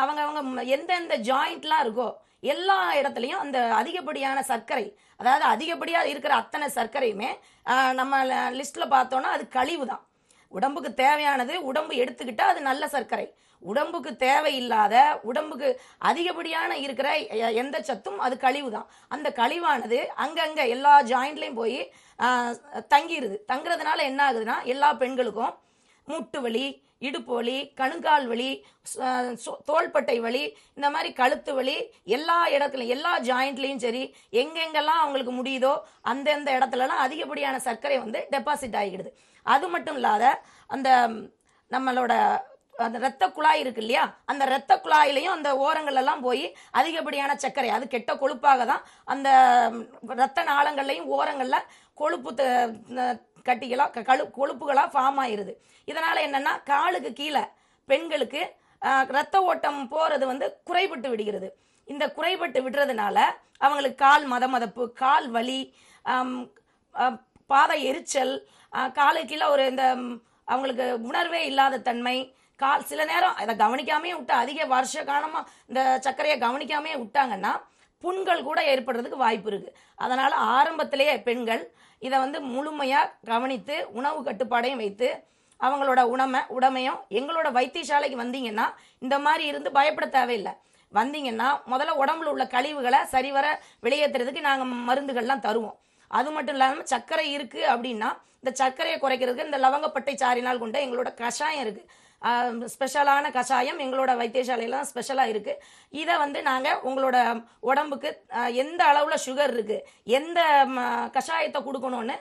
அவங்க எந்தெந்த ஜாயிண்ட்லாம் இருக்கோ எல்லா இடத்துலையும் அந்த அதிகப்படியான சர்க்கரை, அதாவது அதிகப்படியாக இருக்கிற அத்தனை சர்க்கரையுமே நம்ம லிஸ்ட்டில் பார்த்தோன்னா அது கழிவு தான். உடம்புக்கு தேவையானது உடம்பு எடுத்துக்கிட்டா அது நல்ல சர்க்கரை. உடம்புக்கு தேவையில்லாத, உடம்புக்கு அதிகப்படியான இருக்கிற எந்த சத்தும் அது கழிவு தான். அந்த கழிவானது அங்கங்கே எல்லா ஜாயிண்ட்லேயும் போய் தங்கிடுது. தங்குறதுனால என்ன ஆகுதுன்னா எல்லா பெண்களுக்கும் மூட்டு வலி, இடுப்பு வலி, கணுங்கால் வலி, தோள்பட்டை வலி, இந்த மாதிரி கழுத்து வலி, எல்லா இடத்துலையும் எல்லா ஜாயிண்ட்லேயும் சரி எங்கெங்கெல்லாம் அவங்களுக்கு முடியுதோ அந்தந்த இடத்துலலாம் அதிகப்படியான சர்க்கரை வந்து டெபாசிட் ஆகிடுது. அது மட்டும் இல்லாத அந்த நம்மளோட அந்த இரத்த குழாய் இருக்கு இல்லையா, அந்த இரத்த குழாயிலையும் அந்த ஓரங்கள்லாம் போய் அதிகப்படியான சர்க்கரை, அது கெட்ட கொழுப்பாக தான் அந்த இரத்த நாளங்கள்லையும் ஓரங்களில் கொழுப்பு கொழுப்புகளாக ஃபார்ம் ஆயிருது. இதனால் என்னென்னா காலுக்கு கீழே பெண்களுக்கு இரத்த ஓட்டம் போகிறது வந்து குறைபட்டு விடுகிறது. இந்த குறைபட்டு விடுறதுனால அவங்களுக்கு கால் மதமதப்பு, கால் வலி, பாத எரிச்சல், காலுக்கு கீழே ஒரு இந்த அவங்களுக்கு உணர்வே இல்லாத தன்மை, கால் சில நேரம் அதை கவனிக்காமே விட்டா, அதிக வருஷ காலமாக இந்த சர்க்கரையை கவனிக்காமே விட்டாங்கன்னா புண்கள் கூட ஏற்படுறதுக்கு வாய்ப்பு இருக்குது. அதனால் ஆரம்பத்திலேயே பெண்கள் இதை வந்து முழுமையாக கவனித்து உணவு கட்டுப்பாடையும் வைத்து அவங்களோட உடமையும் எங்களோட வைத்தியசாலைக்கு வந்தீங்கன்னா இந்த மாதிரி இருந்து பயப்பட தேவையில்லை. வந்தீங்கன்னா முதல்ல உடம்புல உள்ள கழிவுகளை சரிவர வெளியேற்றுறதுக்கு நாங்கள் மருந்துகள்லாம் தருவோம். அது மட்டும் இல்லாமல் சர்க்கரை இருக்குது அப்படின்னா இந்த சர்க்கரையை குறைக்கிறதுக்கு இந்த லவங்கப்பட்டை சாறினால் கொண்ட எங்களோட கஷாயம் இருக்குது. ஸ்பெஷலான கஷாயம் எங்களோட வைத்தியசாலையில் ஸ்பெஷலாக இருக்குது. இதை வந்து நாங்கள் உங்களோட உடம்புக்கு எந்த அளவில் சுகர் இருக்குது, எந்த கஷாயத்தை கொடுக்கணும்னு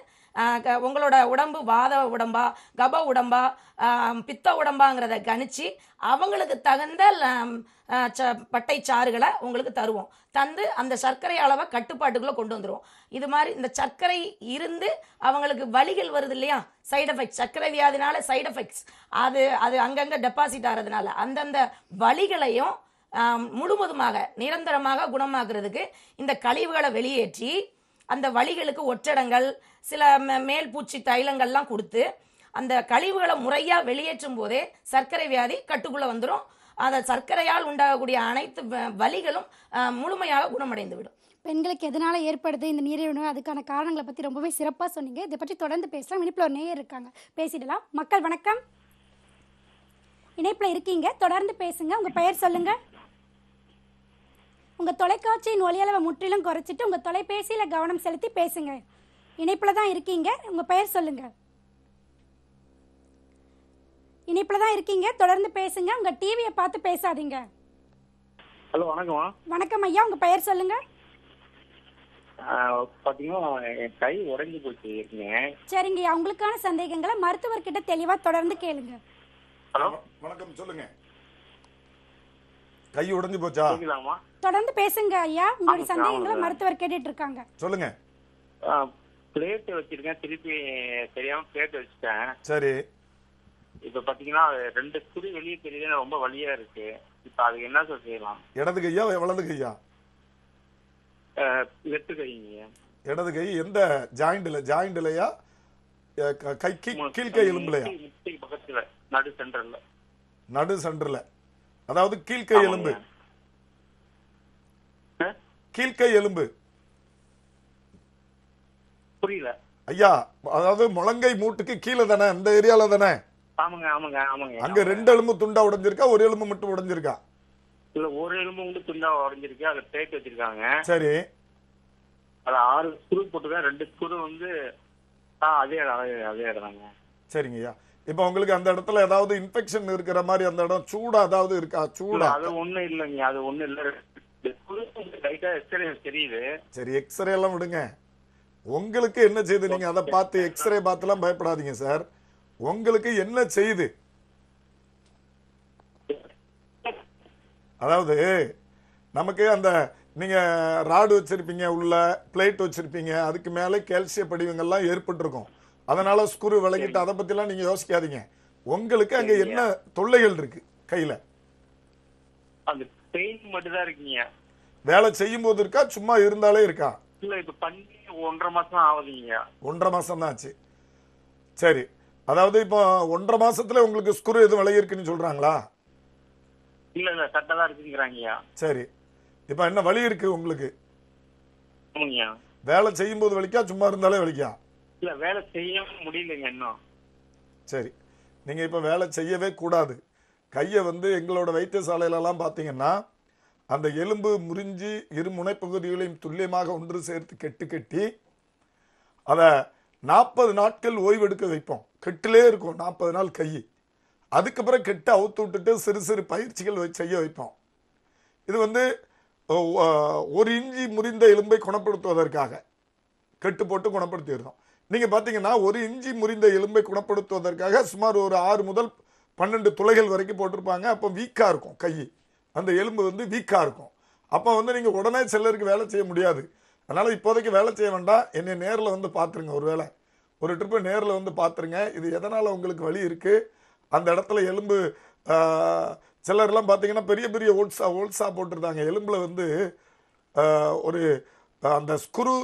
உங்களோட உடம்பு வாத உடம்பா, கப உடம்பா, பித்த உடம்பாங்கிறத கணிச்சு அவங்களுக்கு தகுந்த பட்டை சாறுகளை உங்களுக்கு தருவோம். தந்து அந்த சர்க்கரை அளவை கட்டுப்பாட்டுக்குள்ளே கொண்டு வந்துடுவோம். இது மாதிரி இந்த சர்க்கரை இருந்து அவங்களுக்கு வலிகள் வருது இல்லையா, சைடு எஃபெக்ட்ஸ், சர்க்கரை வியாதினால சைடு எஃபெக்ட்ஸ், அது அங்கங்கே டெபாசிட் ஆகிறதுனால அந்தந்த வலிகளையும் முழுவதுமாக நிரந்தரமாக குணமாக்குறதுக்கு இந்த கழிவுகளை வெளியேற்றி அந்த வலிகளுக்கு ஒற்றடங்கள், சில மேல் பூச்சி தைலங்கள்லாம் கொடுத்து அந்த கழிவுகளை முறையாக வெளியேற்றும் போதே சர்க்கரை வியாதி கட்டுக்குள்ளே வந்துடும். அந்த சர்க்கரையால் உண்டாகக்கூடிய அனைத்து வலிகளும் முழுமையாக குணமடைந்து விடும். பெண்களுக்கு எதனால ஏற்படுது இந்த நீரிழிவு நோய், அதுக்கான காரணங்களை பற்றி ரொம்பவே சிறப்பாக சொன்னீங்க. இதை பற்றி தொடர்ந்து பேசலாம். இணைப்பில் ஒரு நேயர் இருக்காங்க, பேசிடலாம். மக்கள் வணக்கம், இணைப்பில் இருக்கீங்க, தொடர்ந்து பேசுங்க. உங்கள் பெயர் சொல்லுங்க. உங்கள் தொலைக்காட்சியின் ஒலியளவை முற்றிலும் குறைச்சிட்டு உங்கள் தொலைபேசியில் கவனம் செலுத்தி பேசுங்க. இணைப்பில் தான் இருக்கீங்க, உங்கள் பெயர் சொல்லுங்க. இணைப்பில் தான் இருக்கீங்க, தொடர்ந்து பேசுங்க. உங்கள் டிவியை பார்த்து பேசாதீங்க. ஹலோ, வணக்கம். வணக்கம் ஐயா, உங்கள் பெயர் சொல்லுங்க. பார்த்தீங்கன்னா என் கை உடைஞ்சு போச்சு. சரிங்க, உங்களுக்கான சந்தேகங்களை மருத்துவர்கிட்ட தெளிவாக தொடர்ந்து கேளுங்க. ஹலோ, வணக்கம், சொல்லுங்க. கை உடைஞ்சு போச்சா? தொடர்ந்து பேசுங்க ஐயா, உங்களுடைய சந்தேகங்களை மருத்துவர் கேட்டுட்டு இருக்காங்க. சொல்லுங்க. பிளேட் வச்சிருக்கேன், திருப்பி தெரியாம பிளேட் வச்சுட்டேன். சரி. இப்ப பாத்தீங்கன்னா 2 குரு வெளியே தெரியுது, ரொம்ப வலியா இருக்கு. இப்ப அதுக்கு என்ன செய்யலாம்? இடது கையா வலது கையா? லெஃப்ட் கைங்க. இடது கை எந்த ஜாயிண்ட்ல? ஜாயிண்ட்லயா, கை கீழ்கை எலும்புலையா? பக்கத்துல நடு சென்டர்ல. நடு சென்டர்ல, அதாவது கீழ்கை எலும்பு. கீழ்கை எலும்பு புரியல ஐயா, அதாவது முழங்கை மூட்டுக்கு கீழே தானே, இந்த ஏரியால தானே? ஆமாங்க ஆமாங்க ஆமாங்க. அங்க 2 எலும்பு துண்டா உடைஞ்சிருக்கா, ஒரு எலும்பு மட்டும் உடைஞ்சிருக்கா? இல்ல, ஒரு எலும்பு வந்து துண்டா உடைஞ்சிருக்கு, அதுல பிளேட் வச்சிருக்காங்க. சரி. அது 6 ஸ்க்ரூ போட்டுருக்கா, 2 ஸ்க்ரூ வந்து அதே இடம்தாங்க. சரிங்க ஐயா. இப்ப உங்களுக்கு அந்த இடத்துல ஏதாவது இன்ஃபெக்ஷன் இருக்கிற மாதிரி அந்த இடம் சூடா ஏதாவது இருக்கா? சூடா? அது ஒண்ணும் இல்லைங்க, அது ஒண்ணும் இல்ல. லைட்டா எக்ஸ்ரே தெரியுது. சரி, எக்ஸ்ரே எல்லாம் விடுங்க. உங்களுக்கு என்ன செய்யுது? நீங்க அதை பார்த்து எக்ஸ்ரே பார்த்துலாம் பயப்படாதீங்க சார். உங்களுக்கு என்ன செய்யுது? அதாவது நமக்கு அந்த நீங்க ராடு வச்சிருப்பீங்க, உள்ள பிளேட் வச்சிருப்பீங்க, அதுக்கு மேல கால்சிய படிவங்கள்லாம் ஏற்பட்டிருக்கும். அதனால ஸ்க்ரூ விலகிட்டு அதை பத்திலாம் நீங்க யோசிக்காதீங்க. உங்களுக்கு அங்க என்ன தொல்லைகள் இருக்கு கையில? அந்த பெயின் மட்டும் தான் இருக்குங்க. வேலை செய்யும் போது இருக்கா, சும்மா இருந்தாலே இருக்கா? இல்ல இப்ப பண்ணி 1.5 மாசம் ஆகுதுங்க. 1.5 மாசம் தான் ஆச்சு. சரி, அதாவது இப்போ 1.5 மாசத்துல உங்களுக்கு ஸ்க்ரூ எதுவும் விலகி இருக்குன்னு சொல்றாங்களா? இல்ல இல்ல கரெக்டா தான் இருக்குங்கிறாங்கய்யா. சரி, இப்போ என்ன வலி இருக்கு உங்களுக்கு? ஆமாங்கய்யா. வேலை செய்யும் போது வலிக்கா, சும்மா இருந்தாலே வலிக்கா? இல்ல வேலை செய்ய முடியலைங்க இன்னும். சரி, நீங்க இப்ப வேலை செய்யவே கூடாது. கையை வந்து எங்களோட வைத்தியசாலையிலலாம் பார்த்தீங்கன்னா அந்த எலும்பு முறிஞ்சி இரு முனைப்பகுதிகளையும் துல்லியமாக ஒன்று சேர்த்து கெட்டி அதை 40 நாட்கள் ஓய்வெடுக்க வைப்போம். கெட்டிலே இருக்கும் 40 நாள் கை. அதுக்கப்புறம் கெட்டு அவுத்து விட்டுட்டு சிறு சிறு பயிற்சிகள் செய்ய வைப்போம். இது வந்து 1 இன்ச்சு முறிந்த எலும்பை குணப்படுத்துவதற்காக கெட்டு போட்டு குணப்படுத்திடுறோம். நீங்க பாத்தீங்கன்னா 1 இன்ச்சு முறிந்த எலும்பை குணப்படுத்துவதற்காக சுமார் ஒரு 6 முதல் 12 துளைகள் வரைக்கும் போட்டிருப்பாங்க. அப்போ வீக்கா இருக்கும் கை, அந்த எலும்பு வந்து வீக்கா இருக்கும். அப்போ வந்து நீங்க உடனே சிலருக்கு வேலை செய்ய முடியாது. அதனால இப்போதைக்கு வேலை செய்ய வேண்டாம், என்னை நேரில் வந்து பார்த்துருங்க. ஒரு ட்ரிப்பு நேரில் வந்து பார்த்துருங்க. இது எதனால உங்களுக்கு வலி இருக்கு, அந்த இடத்துல எலும்பு சிலர்லாம் பார்த்தீங்கன்னா பெரிய பெரிய ஓல்ஸா போட்டிருந்தாங்க. எலும்புல வந்து ஒரு அந்த ஸ்க்ரூ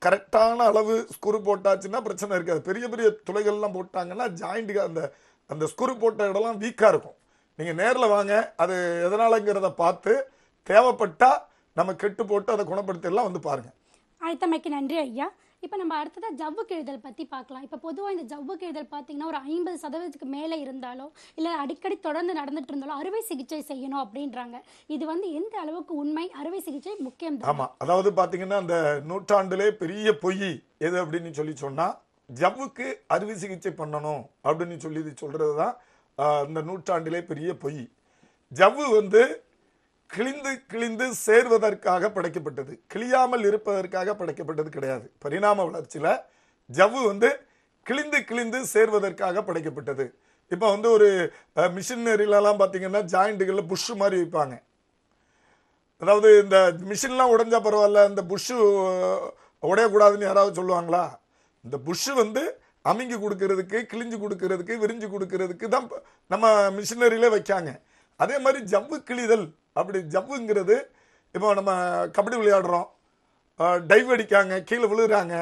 கரெக்டான அளவு ஸ்க்ரூ போட்டாச்சுன்னா பிரச்சனை இருக்காது. பெரிய பெரிய துளைகள்லாம் போட்டாங்கன்னா ஜாயிண்ட்டுக்கு அந்த ஸ்க்ரூ போட்ட இடம்லாம் வீக்காக இருக்கும். நீங்கள் நேரில் வாங்க, அது எதனாலங்கிறத பார்த்து தேவைப்பட்டா நம்ம கெட்டு போட்டு அதை குணப்படுத்திடலாம். வந்து பாருங்க. அழைத்தமைக்கு நன்றி ஐயா. இப்போ நம்ம அடுத்ததாக ஜவ்வு கிழிதல் பற்றி பார்க்கலாம். இப்போ பொதுவாக இந்த ஜவ்வு கிழிதல் பார்த்தீங்கன்னா ஒரு 50% மேலே இருந்தாலோ இல்லை அடிக்கடி தொடர்ந்து நடந்துட்டு இருந்தாலும் அறுவை சிகிச்சை செய்யணும் அப்படின்றாங்க. இது வந்து எந்த அளவுக்கு உண்மை? அறுவை சிகிச்சை முக்கியம் தான். ஆமாம், அதாவது பார்த்தீங்கன்னா அந்த நூற்றாண்டிலே பெரிய பொய் எது அப்படின்னு சொல்லி சொன்னால் ஜவ்வுக்கு அறுவை சிகிச்சை பண்ணணும் அப்படின்னு சொல்லி சொல்கிறது தான் இந்த நூற்றாண்டிலே பெரிய பொய். ஜவ்வு வந்து கிழிந்து சேர்வதற்காக படைக்கப்பட்டது, கிழியாமல் இருப்பதற்காக படைக்கப்பட்டது கிடையாது. பரிணாம வளர்ச்சியில ஜவ்வு வந்து கிழிந்து சேர்வதற்காக படைக்கப்பட்டது. இப்போ வந்து ஒரு மிஷினரிலாம் பார்த்தீங்கன்னா ஜாயிண்ட்டுகளில் புஷ் மாதிரி வைப்பாங்க. அதாவது இந்த மிஷின்லாம் உடைஞ்சா பரவாயில்ல, இந்த புஷ் உடையக்கூடாதுன்னு யாராவது சொல்லுவாங்களா? இந்த புஷ் வந்து அமுங்கி கொடுக்கறதுக்கு, கிழிஞ்சு கொடுக்கறதுக்கு, விரிஞ்சு கொடுக்கறதுக்கு தான் நம்ம மிஷினரியில வைக்காங்க. அதே மாதிரி ஜவ்வு கிழிதல், அப்படி ஜவ்வுங்கிறது இப்போ நம்ம கபடி விளையாடுறோம், டைவ் அடிக்காங்க, கீழே விழுகிறாங்க,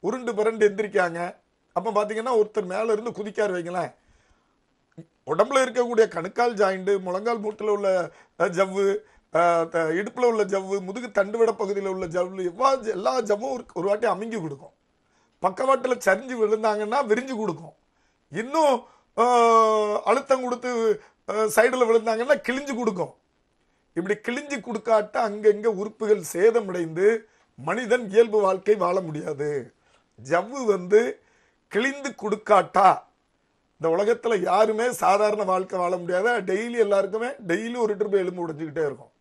உருண்டு புரண்டு எந்திரிக்காங்க. அப்போ பார்த்தீங்கன்னா ஒருத்தர் மேலே இருந்து குதிக்கார் வைங்களேன், உடம்புல இருக்கக்கூடிய கணுக்கால் ஜாயிண்ட், முழங்கால் மூட்டில் உள்ள ஜவ்வு, இடுப்பில் உள்ள ஜவ்வு, முதுகு தண்டுவட பகுதியில் உள்ள ஜவ்வு, எல்லா ஜவ்வும் ஒரு வாட்டி அமுங்கி கொடுக்கும். பக்கவாட்டில் சரிஞ்சு விழுந்தாங்கன்னா விரிஞ்சு கொடுக்கும். இன்னும் அழுத்தம் கொடுத்து சைடில் விழுந்தாங்கன்னா கிழிஞ்சு கொடுக்கும். இப்படி கிழிஞ்சு கொடுக்காட்ட அங்கங்க உறுப்புகள் சேதமடைந்து மனிதன் இயல்பு வாழ்க்கை வாழ முடியாது. ஜவ்வு வந்து கிழிந்து கொடுக்காட்டா இந்த உலகத்துல யாருமே சாதாரண வாழ்க்கை வாழ முடியாது. டெய்லி எல்லாருக்குமே டெய்லி ஒரு ட்ரிப் எலும்பு உடைஞ்சுக்கிட்டே இருக்கும்.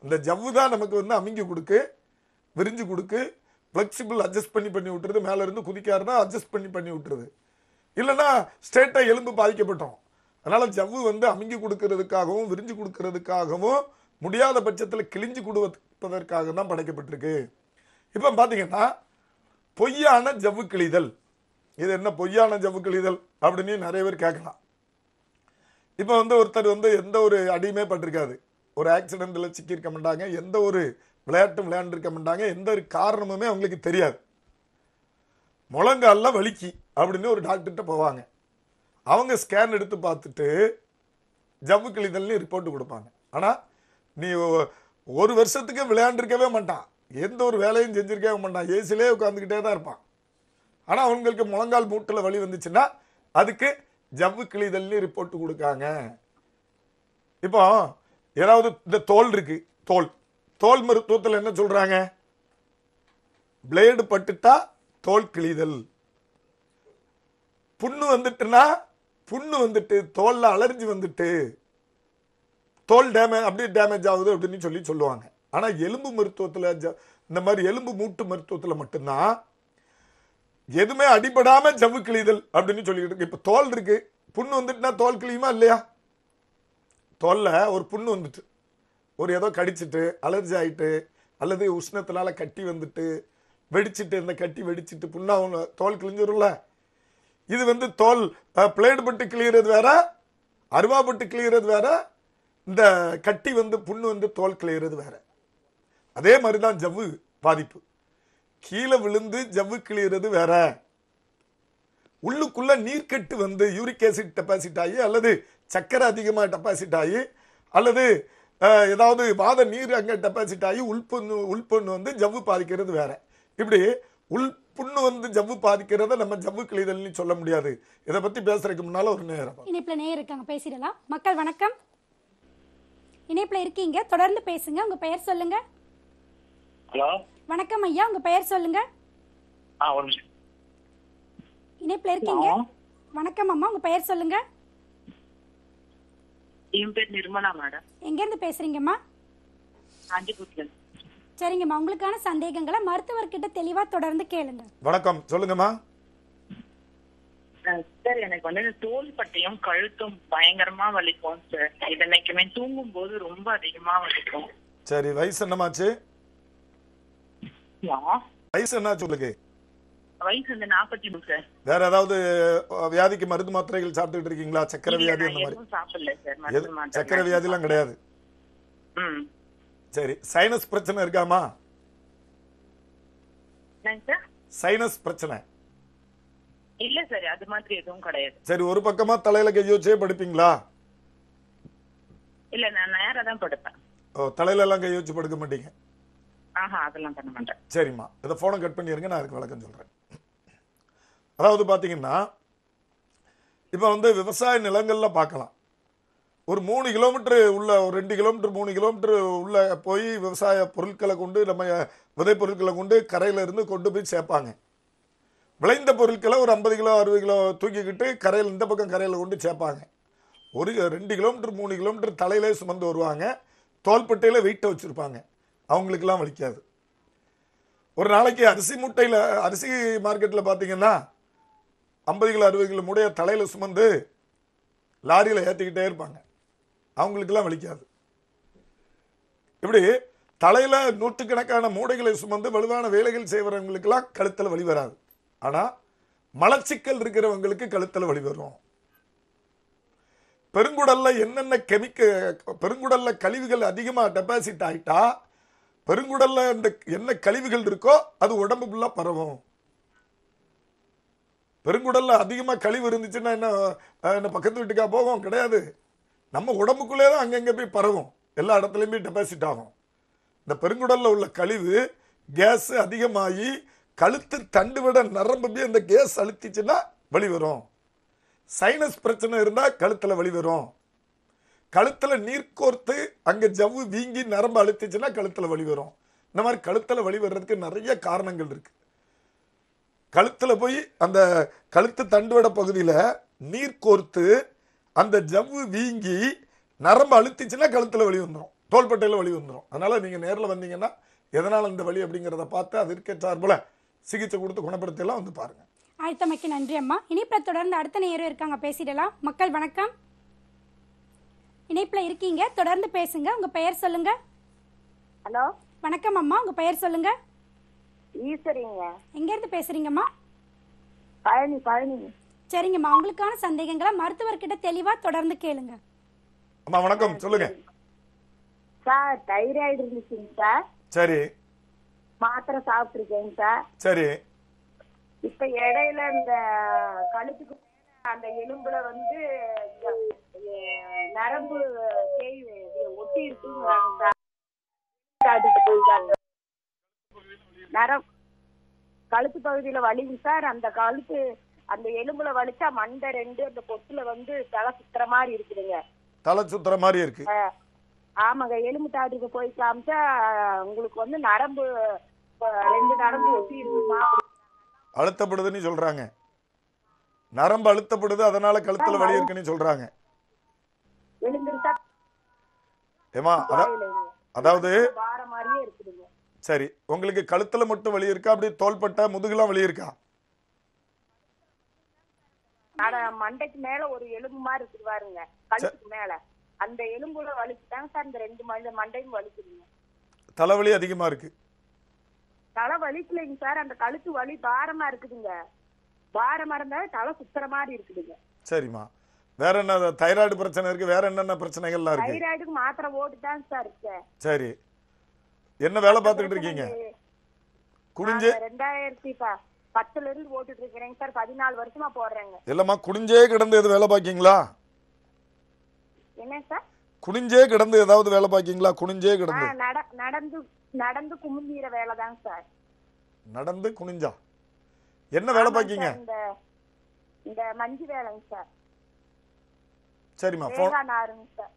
இந்த ஜவ்வு தான் நமக்கு வந்து அமுங்கி கொடுக்கு, விரிஞ்சு கொடுக்கு, ஃப்ளெக்சிபிள் அட்ஜஸ்ட் பண்ணி விட்டுருது. மேல இருந்து குதிக்காருன்னா அட்ஜஸ்ட் பண்ணி விட்டுருது. இல்லைன்னா ஸ்ட்ரெயிட்டா எலும்பு பாதிக்கப்பட்டோம். அதனால ஜவ்வு வந்து அமுங்கி கொடுக்கறதுக்காகவும் விரிஞ்சு கொடுக்கறதுக்காகவும் முடியாத பட்சத்தில் கிழிஞ்சு கொடுப்பதற்காக தான் படைக்கப்பட்டிருக்கு. இப்போ பார்த்தீங்கன்னா பொய்யான ஜவ்வு கிழிதல், இது என்ன பொய்யான ஜவ்வு கிழிதல் அப்படின்னு நிறைய பேர் கேட்கலாம். இப்போ வந்து ஒருத்தர் வந்து எந்த ஒரு அடியுமே பட்டிருக்காது, ஒரு ஆக்சிடென்ட்ல சிக்கியிருக்க மாட்டாங்க, எந்த ஒரு விளையாட்டும் விளையாண்டுருக்க மாட்டாங்க, எந்த ஒரு காரணமுமே அவங்களுக்கு தெரியாது. முழங்கால வலிக்கு அப்படின்னு ஒரு டாக்டர்கிட்ட போவாங்க. அவங்க ஸ்கேன் எடுத்து பார்த்துட்டு ஜவ்வு கிழிதல்னு ரிப்போர்ட் கொடுப்பாங்க. ஆனால் நீ ஒரு வருஷத்துக்கு விளையாண்டுருக்கவே மாட்டான், எந்த ஒரு வேலையும் செஞ்சிருக்கவே மாட்டான், ஏசிலே உட்காந்துக்கிட்டே தான் இருப்பான். ஆனால் அவங்களுக்கு முழங்கால் மூட்டில் வலி வந்துச்சுன்னா அதுக்கு ஜவ்வு கிழிதல்னு ரிப்போர்ட் கொடுக்காங்க. இப்போ ஏதாவது இந்த தோல் இருக்கு, தோல் மருத்துவத்தில் என்ன சொல்றாங்க? பிளேடு பட்டுட்டா தோல் கிழிதல். புண்ணு வந்துட்டு தோல்ல அலர்ஜி வந்துட்டு தோல் டேமேஜ் ஆகுது அப்படின்னு சொல்லுவாங்க. ஆனா எலும்பு மருத்துவத்தில், இந்த மாதிரி எலும்பு மூட்டு மருத்துவத்தில் மட்டும்தான் எதுவுமே அடிபடாம ஜவ்வு கிழிதல் அப்படின்னு சொல்லிட்டு இருக்கு. இப்ப தோல் இருக்கு, புண்ணு வந்துட்டுனா தோல் கிழியுமா இல்லையா? தோல்ல ஒரு புண்ணு வந்துட்டு, ஒரு ஏதோ கடிச்சிட்டு அலர்ஜி ஆயிட்டு, அல்லது உஷ்ணத்தினால கட்டி வந்துட்டு வெடிச்சிட்டு, இந்த கட்டி வெடிச்சிட்டு புண்ணா தோல் கிழிஞ்சிரும்ல. இது வந்து தோல் பிளேடு பட்டு கிளியறது வேற, அருவா பட்டு கிளியறது வேற, இந்த கட்டி வந்து புண்ணு வந்து தோல் கிளியறது வேற. அதே மாதிரிதான் ஜவ்வு பாதிப்பு. கீழே விழுந்து ஜவ்வு கிளியறது வேற, உள்ளுக்குள்ள நீர்க்கட்டு வந்து யூரிக் ஆசிட் டெபாசிட் ஆகி, அல்லது சக்கரை அதிகமாக டெபாசிட் ஆகி, அல்லது ஏதாவது வாத நீர் அங்கே டெபாசிட் ஆகி உள்புண்ணு வந்து ஜவ்வு பாதிக்கிறது வேற. இப்படி உள்புண்ணு வந்து ஜவ்வு பாதிக்கிறத நம்ம ஜவ்வு கிழிதல்னு சொல்ல முடியாது. இதை பத்தி பேசுறதுக்கு முன்னால ஒரு நேரம் இணைப்புல நேயர் இருக்காங்க, பேசிடலாம். மக்கள் வணக்கம், இணைப்புல இருக்கீங்க, தொடர்ந்து பேசுங்க. உங்க பெயர் சொல்லுங்க. ஹலோ, வணக்கம் ஐயா, உங்க பெயர் சொல்லுங்க. ஒரு நிமிஷம். இணைப்புல இருக்கீங்க. வணக்கம் அம்மா, உங்க பெயர் சொல்லுங்க. என் பேர் நிர்மலா மேடம். எங்க இருந்து பேசுறீங்கம்மா? காஞ்சிபுரத்துல. சரிங்கம்மா, உங்களுக்கான சந்தேகங்களை மருத்துவர்கிட்ட தெளிவா தொடர்ந்து கேளுங்க. வணக்கம், சொல்லுங்கம்மா. சார், எனக்கு வந்து தோல் பட்டையும் கழுத்தும் பயங்கரமா வலிக்கும் சார். இதனைக்குமே தூங்கும் போது ரொம்ப அதிகமா வலிக்கும். சரி, வயசு என்னமாச்சு? வயசு என்ன சொல்லுங்க? வயசு வந்து 43 சார். வேற ஏதாவது வியாதிக்கு மருந்து மாத்திரைகள் சாப்பிட்டுட்டு இருக்கீங்களா? சக்கரை வியாதி அந்த மாதிரி? சாப்பிடல சார். சக்கரை வியாதி எல்லாம் கிடையாது. சரி, சைனஸ் பிரச்சனை இருக்காமா? சைனஸ் பிரச்சனை இல்ல சார், அது மாதிரி எதுவும் கிடையாது. சரி, ஒரு பக்கமா தலையில கையை வச்சே படுப்பீங்களா? இல்ல, நான் நேரா தான் படுப்பேன். ஓ, தலையில எல்லாம் கையை வச்சு படுக்க மாட்டீங்க? அதெல்லாம் பண்ண மாட்டேன். சரிம்மா, இதை போனை கட் பண்ணிருங்க, நான் அதுக்கு விளக்கம் சொல்றேன். அதாவது பாத்தீங்கன்னா, இப்ப வந்து விவசாய நிலங்கள்ல பார்க்கலாம், ஒரு 3 கிலோமீட்டர் உள்ள, ஒரு 2 கிலோமீட்டர் 3 கிலோமீட்டர் உள்ள போய் விவசாய பொருட்களை கொண்டு, நம்ம விதை பொருட்களை கொண்டு கரையில இருந்து கொண்டு போய் சேர்ப்பாங்க. விளைந்த பொருட்களை ஒரு 50 கிலோ 60 கிலோ தூக்கிக்கிட்டு கரையில், இந்த பக்கம் கரையில கொண்டு சேர்ப்பாங்க. ஒரு 2 கிலோமீட்டர் 3 கிலோமீட்டர் தலையிலே சுமந்து வருவாங்க. தோள்பட்டையில வெயிட்ட வச்சிருப்பாங்க. அவங்களுக்கெல்லாம் வலிக்காது. ஒரு நாளைக்கு அரிசி மூட்டையில, அரிசி மார்க்கெட்ல பாத்தீங்கன்னா 50 கிலோ 60 கிலோ மூடைய தலையில சுமந்து லாரியில ஏற்றிக்கிட்டே இருப்பாங்க. அவங்களுக்கெல்லாம் வலிக்காது. இப்படி தலையில நூற்றுக்கணக்கான மூடைகளை சுமந்து வலுவான வேலைகள் செய்வவங்களுக்கெல்லாம் கழுத்துல வலி வராது. ஆனா மலச்சிக்கல் இருக்கிறவங்களுக்கு கழுத்துல வலி வரும். பெருங்குடல்ல என்னென்ன பெருங்குடல்ல கழிவுகள் அதிகமா டெபாசிட் ஆயிட்டா, பெருங்குடல்ல இந்த என்ன கழிவுகள் இருக்கோ அது உடம்பு ஃபுல்லா பரவும். பெருங்குடல்ல அதிகமா கழிவு இருந்துச்சுன்னா என்ன பக்கத்து வீட்டுக்கா போகும்? கிடையாது. நம்ம உடம்புக்குள்ளே தான் அங்கங்க போய் பரவும், எல்லா இடத்துலயுமே டெபாசிட் ஆகும். இந்த பெருங்குடல்ல உள்ள கழிவு கேஸ் அதிகமாகி கழுத்து தண்டு விட நரம்பு போய் அந்த கேஸ் அழுத்திச்சுன்னா வலி வரும். சைனஸ் பிரச்சனை இருந்தா கழுத்துல வலி வரும். கழுத்துல நீர் கோர்த்து அங்க ஜவ்வு வீங்கி நரம்பு அழுத்திச்சுன்னா கழுத்துல வலி வரும். இந்த மாதிரி கழுத்துல வலி வர்றதுக்கு நிறைய காரணங்கள் இருக்கு. கழுத்துல போய் அந்த கழுத்து தண்டுவட பகுதியில நீர் கோர்த்து அந்த ஜவ்வு வீங்கி நரம்பு அழுத்திச்சுன்னா கழுத்துல வலி வந்துடும், தோள்பட்டையில வலி வந்துடும். அதனால நீங்க நேரில் வந்தீங்கன்னா எதனால இந்த வலி அப்படிங்கிறத பார்த்து அதற்கு சார்புல சிகிச்சை கொடுத்து குணப்படுத்தி எல்லாம் வந்து பாருங்க. அழைத்தமைக்கு நன்றி அம்மா. இணைப்புல தொடர்ந்து அடுத்த நேரம் இருக்காங்க, பேசிடலாம். மக்கள் வணக்கம், இணைப்புல இருக்கீங்க, தொடர்ந்து பேசுங்க. உங்க பெயர் சொல்லுங்க. ஹலோ, வணக்கம் அம்மா, உங்க பெயர் சொல்லுங்க. ஈஸ்வரிங்க. எங்க இருந்து பேசுறீங்கம்மா? பழனி. சரிங்கம்மா, உங்களுக்கான சந்தேகங்களை மருத்துவர்கிட்ட தெளிவா தொடர்ந்து கேளுங்க. அம்மா வணக்கம், சொல்லுங்க. சார், தைராய்டு இருந்துச்சுங்க சார். சரி. மாத்திரை சாப்பிட்டுருக்கேங்க சார். சரி. இப்ப இடையில இந்த கழுத்துக்கு அந்த எலும்புல வந்து நரம்பு ஒட்டி இருக்குங்கிறாங்க சார். கழுத்து பகுதியில வலிங்க சார். அந்த கழுத்து அந்த எலும்புல வலிச்சா மண்டை 2 அந்த பொட்டுல வந்து தலை சுத்துற மாதிரி இருக்குதுங்க. தலை சுத்துற மாதிரி இருக்கு? ஆமாங்க. எலும்பு டாக்டருக்கு போய் காமிச்சா உங்களுக்கு வந்து நரம்பு 2 நரம்பு ஒட்டி இருக்குமா, அழுத்தப்படுதுன்னு சொல்றாங்க. நரம்பு அழுத்தப்படுது, அதனால கழுத்துல வலி இருக்குன்னு சொல்றாங்க. ஏமா, அதாவது சரி, உங்களுக்கு கழுத்துல மட்டும் வலி இருக்கா? அப்படி தோள்பட்டை முதுகுலாம் வலி இருக்கா? மண்டைக்கு மேல ஒரு எலும்பு மாதிரி இருக்குது பாருங்க, கழுத்துக்கு மேல அந்த எலும்புல வலிச்சுட்டாங்க சார். இந்த 2 மண்டையும் வலிக்குதுங்க. தலைவலி அதிகமா இருக்கு? தலை வலிக்கலைங்க சார், அந்த கழுத்து வலி பாரமா இருக்குதுங்க. பாரமா இருந்தா தலை சுத்துற மாதிரி இருக்குதுங்க. சரிம்மா, வேற என்ன தைராய்டு பிரச்சனை இருக்கு? வேற என்னென்ன பிரச்சனைகள்லாம் இருக்கு? தைராய்டுக்கு மாத்திரை போட்டுதான் சார் இருக்கேன். சரி, என்ன வேலை பார்த்துக்கிட்டு இருக்கீங்க? குடிஞ்சே 2010ல இருந்து போட்டுட்டு இருக்கிறேங்க சார். 14 வருஷமா போடுறேங்க. இல்லம்மா, குடிஞ்சே கிடந்து எது வேலை பாக்கீங்களா? என்ன சார்? குனிஞ்சே கிடந்து ஏதாவது வேலை பாக்கீங்களா? குனிஞ்சே கிடந்து நடந்து நடந்து குமிழ்நீர வேலை தாங்க சார். நடந்து குனிஞ்சா என்ன வேலை பாக்கீங்க? இந்த மஞ்சு வேலைங்க சார். சரிம்மா, தேங்காய் நாருங்க சார்.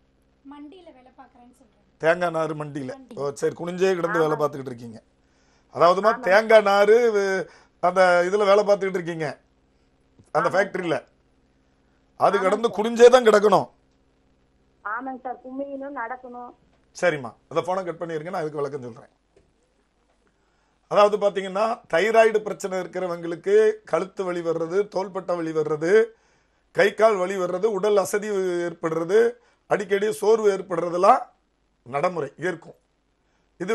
மண்டியில வேலை பார்க்கறேன்னு சொல்றேன். தேங்காய் நாறு மண்டியில. ஓ சரி, குனிஞ்சே கிடந்து வேலை பார்த்துக்கிட்டு இருக்கீங்க. அதாவதுமா தேங்காய் நாறு அந்த இதுல வேலை பார்த்துக்கிட்டு இருக்கீங்க, அந்த ஃபேக்டரியில. அது கடந்து குனிஞ்சே தான் கிடக்கணும். ஆமாங்க சார், குமியணும், நடக்கணும். சரிம்மா, அந்த போனை கட் பண்ணிருங்க, நான் அதுக்கு விளக்கம் சொல்றேன். அதாவது பாத்தீங்கன்னா, தைராய்டு பிரச்சனை இருக்கிறவங்களுக்கு கழுத்து வலி வர்றது, தோள்பட்டை வலி வர்றது, கை கால் வலி வர்றது, உடல் அசதி ஏற்படுறது, அடிக்கடி சோர்வு ஏற்படுறதெல்லாம் நடைமுறை இருக்கும். இது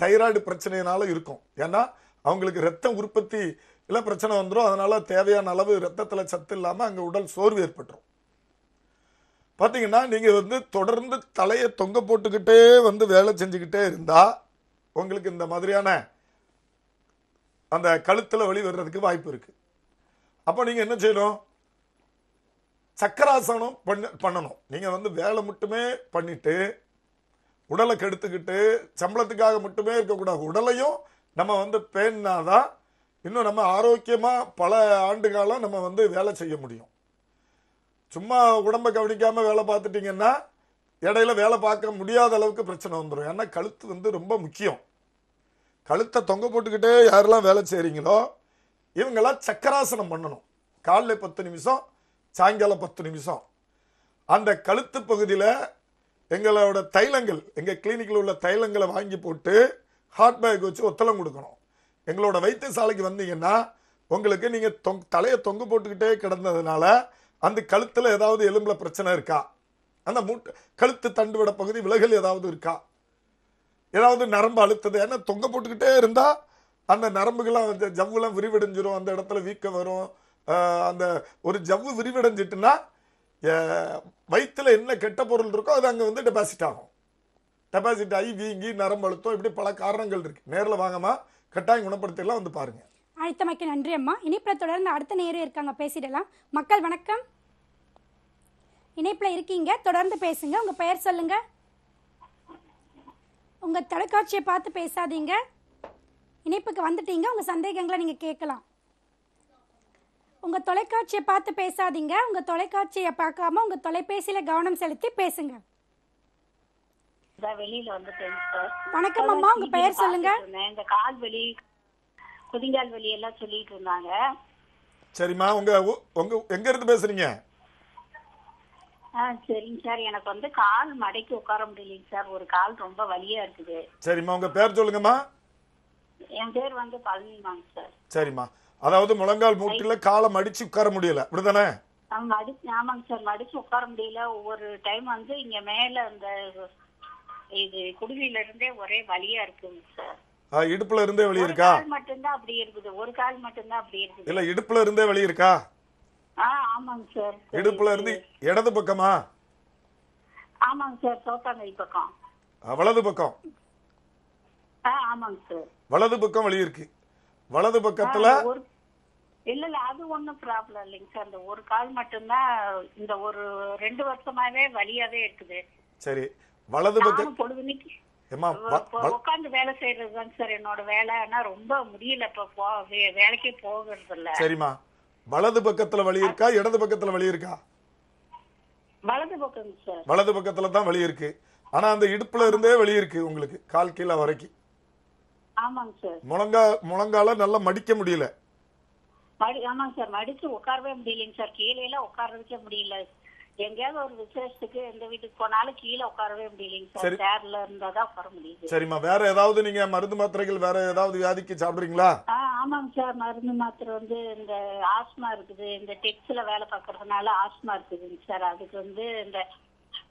தைராய்டு பிரச்சனையினால இருக்கும். ஏன்னா அவங்களுக்கு ரத்த உற்பத்தி எல்லாம் பிரச்சனை வந்துடும். அதனால தேவையான அளவு ரத்தத்துல சத்து இல்லாம அங்க உடல் சோர்வு ஏற்பட்டுரும். பாத்தீங்கன்னா நீங்க தொடர்ந்து தலையை தொங்க போட்டுக்கிட்டே வேலை செஞ்சுக்கிட்டே இருந்தா உங்களுக்கு இந்த மாதிரியான அந்த கழுத்துல வலி வர்றதுக்கு வாய்ப்பு இருக்கு. அப்ப நீங்க என்ன செய்யணும்? சக்கராசனம் பண்ணணும். நீங்க வேலை மட்டுமே பண்ணிட்டு உடலை கெடுத்துக்கிட்டு சம்பளத்துக்காக மட்டுமே இருக்கக்கூடாது. உடலையும் நம்ம பேணாதான் இன்னும் நம்ம ஆரோக்கியமா பல ஆண்டு காலம் நம்ம வேலை செய்ய முடியும். சும்மா உடம்பை கவனிக்காம வேலை பார்த்துட்டீங்கன்னா இடையில வேலை பார்க்க முடியாத அளவுக்கு பிரச்சனை வந்துடும். ஏன்னா கழுத்து ரொம்ப முக்கியம். கழுத்தை தொங்க போட்டுக்கிட்டே யாரெல்லாம் வேலை செய்றீங்களோ இவங்கெல்லாம் சக்கராசனம் பண்ணணும். காலைல 10 நிமிஷம், சாயங்காலம் 10 நிமிஷம். அந்த கழுத்து பகுதியில் எங்களோட தைலங்கள், எங்க கிளினிக்கில் உள்ள தைலங்களை வாங்கி போட்டு ஹாட் பேக் வச்சு ஒத்தலம் கொடுக்கணும். எங்களோட வைத்தியசாலைக்கு வந்தீங்கன்னா உங்களுக்கு நீங்க தலையை தொங்க போட்டுக்கிட்டே கிடந்ததுனால அந்த கழுத்துல ஏதாவது எலும்புல பிரச்சனை இருக்கா, அந்த கழுத்து தண்டுவிட பகுதி விலகல் ஏதாவது இருக்கா, ஏதாவது நரம்பு அழுத்தது. ஏன்னா தொங்க போட்டுக்கிட்டே இருந்தா அந்த நரம்புகள்லாம் ஜவ்வுலாம் விரிவடைஞ்சிரும், அந்த இடத்துல வீக்கம் வரும். அந்த ஒரு ஜவ்வு விரிவடைஞ்சிட்டுன்னா வயிற்றுல என்ன கெட்ட பொருள் இருக்கோ அது அங்கே டெபாசிட் ஆகும். டெபாசிட் ஆகி வீங்கி நரம்பு அழுத்தம், இப்படி பல காரணங்கள் இருக்கு. நேரில் வாங்கம்மா, கட்டாயம் குணப்படுத்திடலாம், பாருங்க. அழைத்தமைக்கு நன்றி அம்மா. இணைப்பில் தொடர்ந்து அடுத்த நேரம் இருக்காங்க, பேசிடலாம். மக்கள் வணக்கம், இணைப்பில் இருக்கீங்க, தொடர்ந்து பேசுங்க. உங்க பெயர் சொல்லுங்க. உங்க தொலைக்காட்சியை பார்த்து பேசாதீங்க. இணைப்புக்கு வந்துட்டீங்க, உங்க சந்தேகங்களை நீங்க கேட்கலாம். உங்க தொலைக்காட்சியை பார்த்து பேசாதீங்க. உங்க தொலைக்காட்சியை பார்க்காம உங்க தொலைபேசியில கவனம் செலுத்தி பேசுங்க. வெளியில வந்துட்டேன் சார். வணக்கம் அம்மா, உங்க பெயர் சொல்லுங்க. இந்த கால் வலி, குதிங்கால் வலி எல்லாம் சொல்லிட்டு இருந்தாங்க. சரிம்மா, உங்க எங்க இருந்து பேசுறீங்க? சரிங்க சார், எனக்கு கால் மடக்கி உட்கார முடியலைங்க சார். ஒரு கால் ரொம்ப வலியா இருக்குது. சரிம்மா, உங்க பேர் சொல்லுங்கம்மா. என் பேர் பழனிமாங்க சார். சரிம்மா, அதாவது முழங்கால் மூட்டில காலை மடிச்சு உட்கார முடியல, அப்படிதானே? ஆமாங்க சார், மடிச்சு உட்கார முடியல. ஒவ்வொரு டைம் இங்க மேல அந்த இது குடுவில இருந்தே ஒரே வலியா இருக்குங்க சார். இடுப்புல இருந்தே வலி இருக்கா? ஒரு கால் மட்டும்தான் அப்படி இருக்குது. ஒரு கால் மட்டும்தான் அப்படி இருக்குது. இல்ல, இடுப்புல இருந்தே வலி இருக்கா? ஆமாங்க சார். இடுப்புல இருந்து இடது பக்கமா? ஆமாங்க சார், சோத்தாங்கை பக்கம். வலது பக்கம்? ஆமாங்க சார், வலது பக்கம் வலி இருக்கு. வலது பக்கத்துல இல்ல அது ஒண்ணும் ப்ராப்ளம் இல்லைங்க சார். இந்த ஒரு கால் மட்டும்தான் இந்த ஒரு 2 வருஷமாவே வலியாவே இருக்குது. சரி, வலது பக்கம் பொழுதுனிக்கு உட்காந்து வேலை செய்யறதுதாங்க சார் என்னோட வேலை. ஆனா ரொம்ப முடியல, இப்ப வேலைக்கே போகிறது இல்ல. சரிம்மா, வலது பக்கத்துல வலி இருக்கா, இடது பக்கத்துல வலி இருக்கா? வலது பக்கம் சார். வலது பக்கத்துல தான் வலி இருக்கு. ஆனா அந்த இடுப்புல இருந்தே வலி இருக்கு உங்களுக்கு, கால் கீழே வரைக்கும். ஆமாங்க சார். முழங்கால நல்லா மடிக்க முடியல. ஆமாங்க சார், மடிச்சு உட்காரவே முடியலைங்க சார். கீழே எல்லாம் உட்கார்றதுக்கே முடியல. எங்கேயாவது ஒரு விசேஷத்துக்கு எந்த வீட்டுக்கு போனாலும் கீழே உட்காரவே முடியலைங்க சார். சரி. சேர்ல இருந்தாதான் உட்கார முடியுது. சரிம்மா, வேற ஏதாவது நீங்க மருந்து மாத்திரைகள் வேற ஏதாவது வியாதிக்கு சாப்பிடுறீங்களா? ஆமாங்க சார். மருந்து மாத்திரை வந்து இந்த ஆஸ்மா இருக்குது. இந்த டெக்ஸ்ல வேலை பார்க்கறதுனால ஆஸ்மா இருக்குதுங்க சார். அதுக்கு வந்து இந்த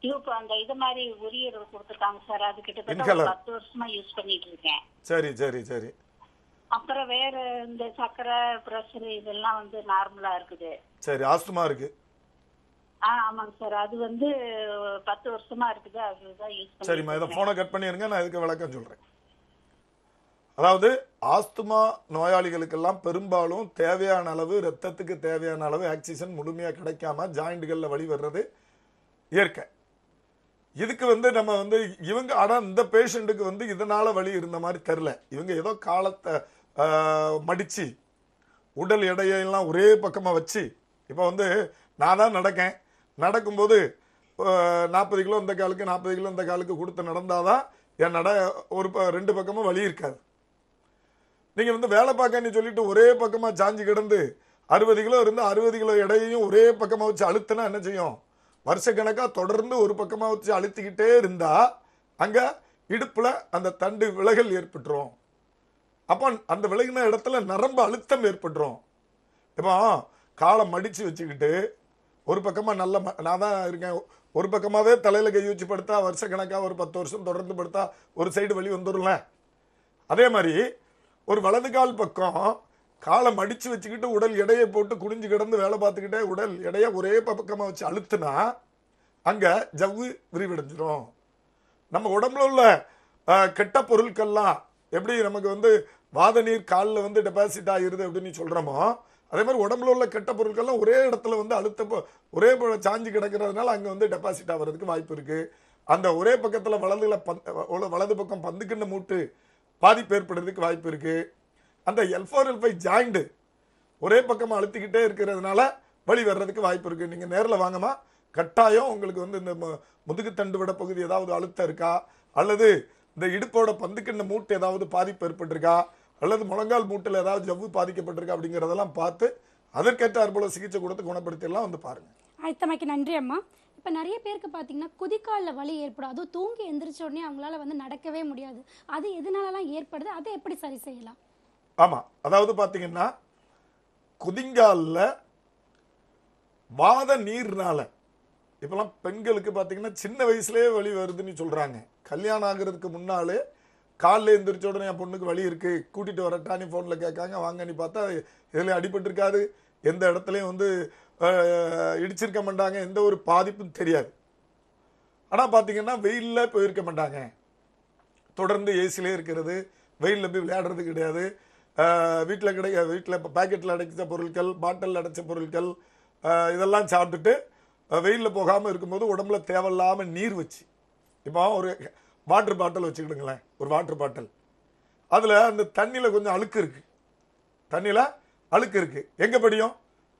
டியூப் அந்த இது மாதிரி உரியர்கள் கொடுத்துருக்காங்க சார். அது கிட்டத்தட்ட 10 வருஷமா யூஸ் பண்ணிட்டு இருக்கேன். சரி சரி சரி. அப்புறம் வேற இந்த சக்கரை பிரஷர் இதெல்லாம் வந்து நார்மலா இருக்குது. சரி, ஆஸ்துமா இருக்கு. ஆமாங்க சார். அது வந்து 10 வருஷமா இருக்குது. அதுதான் யூஸ் பண்ணி. சரிம்மா, இதை போனை கட் பண்ணிருங்க, நான் இதுக்கு விளக்கம் சொல்றேன். அதாவது ஆஸ்துமா நோயாளிகளுக்கெல்லாம் பெரும்பாலும் தேவையான அளவு ரத்தத்துக்கு தேவையான அளவு ஆக்சிஜன் முழுமையா கிடைக்காம ஜாயிண்ட்கள்ல வலி வர்றது இயற்கை. இதுக்கு வந்து நம்ம வந்து இவங்க ஆனா இந்த பேஷண்ட்டுக்கு வந்து இதனால வலி இருந்த மாதிரி தெரியல. இவங்க ஏதோ காலத்தை மடிச்சு உடல் எடையெல்லாம் ஒரே பக்கமா வச்சு, இப்போ வந்து நான் தான் நடக்கும்போது 40 கிலோ இந்த காலுக்கு 40 கிலோ இந்த காலுக்கு கொடுத்து நடந்தாதான் என் ஒரு 2 பக்கமும் வலி இருக்காது. நீங்க வந்து வேலை பார்க்கன்னு சொல்லிட்டு ஒரே பக்கமா சாஞ்சு கிடந்து 60 கிலோ இருந்து 60 கிலோ எடையையும் ஒரே பக்கமா வச்சு அழுத்தினா என்ன செய்யும்? வருஷக்கணக்கா தொடர்ந்து ஒரு பக்கமா வச்சு அழுத்திக்கிட்டே இருந்தா அங்க இடுப்புல அந்த தண்டு விலகல் ஏற்பட்டுரும். அப்ப அந்த விலகின இடத்துல நரம்பு அழுத்தம் ஏற்பட்டுரும். இப்போ காலை மடிச்சு வச்சுக்கிட்டு ஒரு பக்கமா நல்ல நான் தான் இருக்கேன், ஒரு பக்கமாவே தலையில கை வச்சு படுத்தா வருஷக்கணக்கா ஒரு 10 வருஷம் தொடர்ந்து படுத்தா ஒரு சைடு வலி வந்துடும்ல. அதே மாதிரி ஒரு வலது கால் பக்கம் காலை மடிச்சு வச்சுக்கிட்டு உடல் எடையை போட்டு குனிஞ்சு கிடந்து வேலை பார்த்துக்கிட்டே உடல் எடையை ஒரே பக்கமா வச்சு அழுத்துனா அங்க ஜவ்வு விரிவடைஞ்சிரும். நம்ம உடம்புல உள்ள கெட்ட பொருட்கள்லாம் எப்படி நமக்கு வந்து வாத நீர் காலில் வந்து டெபாசிட் ஆகிருது அப்படின்னு சொல்றோமோ, அதே மாதிரி உடம்புல உள்ள கெட்ட பொருட்கள்லாம் ஒரே இடத்துல வந்து அழுத்த ஒரே சாஞ்சு கிடக்கிறதுனால அங்க வந்து டெபாசிட் ஆகிறதுக்கு வாய்ப்பு இருக்கு. அந்த ஒரே பக்கத்துல வலது பக்கம் பந்துக்கிண்ண மூட்டு பாதிப்பு ஏற்படுறதுக்கு வாய்ப்பு இருக்கு. அந்த L4 L5 ஜாயிண்ட் ஒரே பக்கமா அழுத்திக்கிட்டே இருக்கிறதுனால வலி வர்றதுக்கு வாய்ப்பு இருக்கு. நீங்க நேரில் வாங்கம்மா, கட்டாயம் உங்களுக்கு வந்து இந்த முதுகு தண்டு விட பகுதி ஏதாவது அழுத்தம் இருக்கா, அல்லது இந்த இடுப்போட பந்துக்கிண்ண மூட்டு ஏதாவது பாதிப்பு ஏற்பட்டிருக்கா, அல்லது முழங்கால் மூட்டில் ஏதாவது ஜவ்வு பாதிக்கப்பட்டிருக்கா அப்படிங்கிறதெல்லாம் பார்த்து அதற்கேற்றார் போல சிகிச்சை கொடுத்து குணப்படுத்திடலாம். வந்து பாருங்க. அழைத்தமைக்கு நன்றி அம்மா. இப்போ நிறைய பேருக்கு பார்த்தீங்கன்னா குதிக்காலில் வலி ஏற்படும். அதுவும் தூங்கி எந்திரிச்ச உடனே அவங்களால வந்து நடக்கவே முடியாது. அது எதனாலலாம் ஏற்படுது? அதை எப்படி சரி செய்யலாம்? ஆமா, அதாவது பாத்தீங்கன்னா குதிங்கால்ல வாத நீர்னால இப்பெல்லாம் பெண்களுக்கு பாத்தீங்கன்னா சின்ன வயசுலயே வலி வருதுன்னு சொல்றாங்க. கல்யாணம் ஆகுறதுக்கு முன்னாலே காலில் எந்திரிச்ச உடனே என் பொண்ணுக்கு வலி இருக்கு, கூட்டிட்டு வரட்டான்னு போன்ல கேட்காங்க. வாங்க, நீ பார்த்தா இதுல அடிபட்டு இருக்காது, எந்த இடத்துலயும் வந்து இடிச்சிருக்க மாட்டாங்க, எந்த ஒரு பாதிப்பும் தெரியாது. ஆனா பாத்தீங்கன்னா வெயில்ல போயிருக்க மாட்டாங்க, தொடர்ந்து ஏசிலே இருக்கிறது, வெயில்ல போய் விளையாடுறது கிடையாது. வீட்டில் பாக்கெட்டில் அடைச்ச பொருட்கள், பாட்டில் அடைச்ச பொருட்கள் இதெல்லாம் சாப்பிட்டுட்டு வெயிலில் போகாமல் இருக்கும்போது உடம்புல தேவையில்லாமல் நீர் வச்சு, இப்போ ஒரு வாட்டர் பாட்டில் வச்சுக்கிடுங்களேன், ஒரு வாட்டர் பாட்டில், அதில் அந்த தண்ணியில் கொஞ்சம் அழுக்கு இருக்கு, தண்ணியில் அழுக்கு இருக்கு, எங்கே படியும்?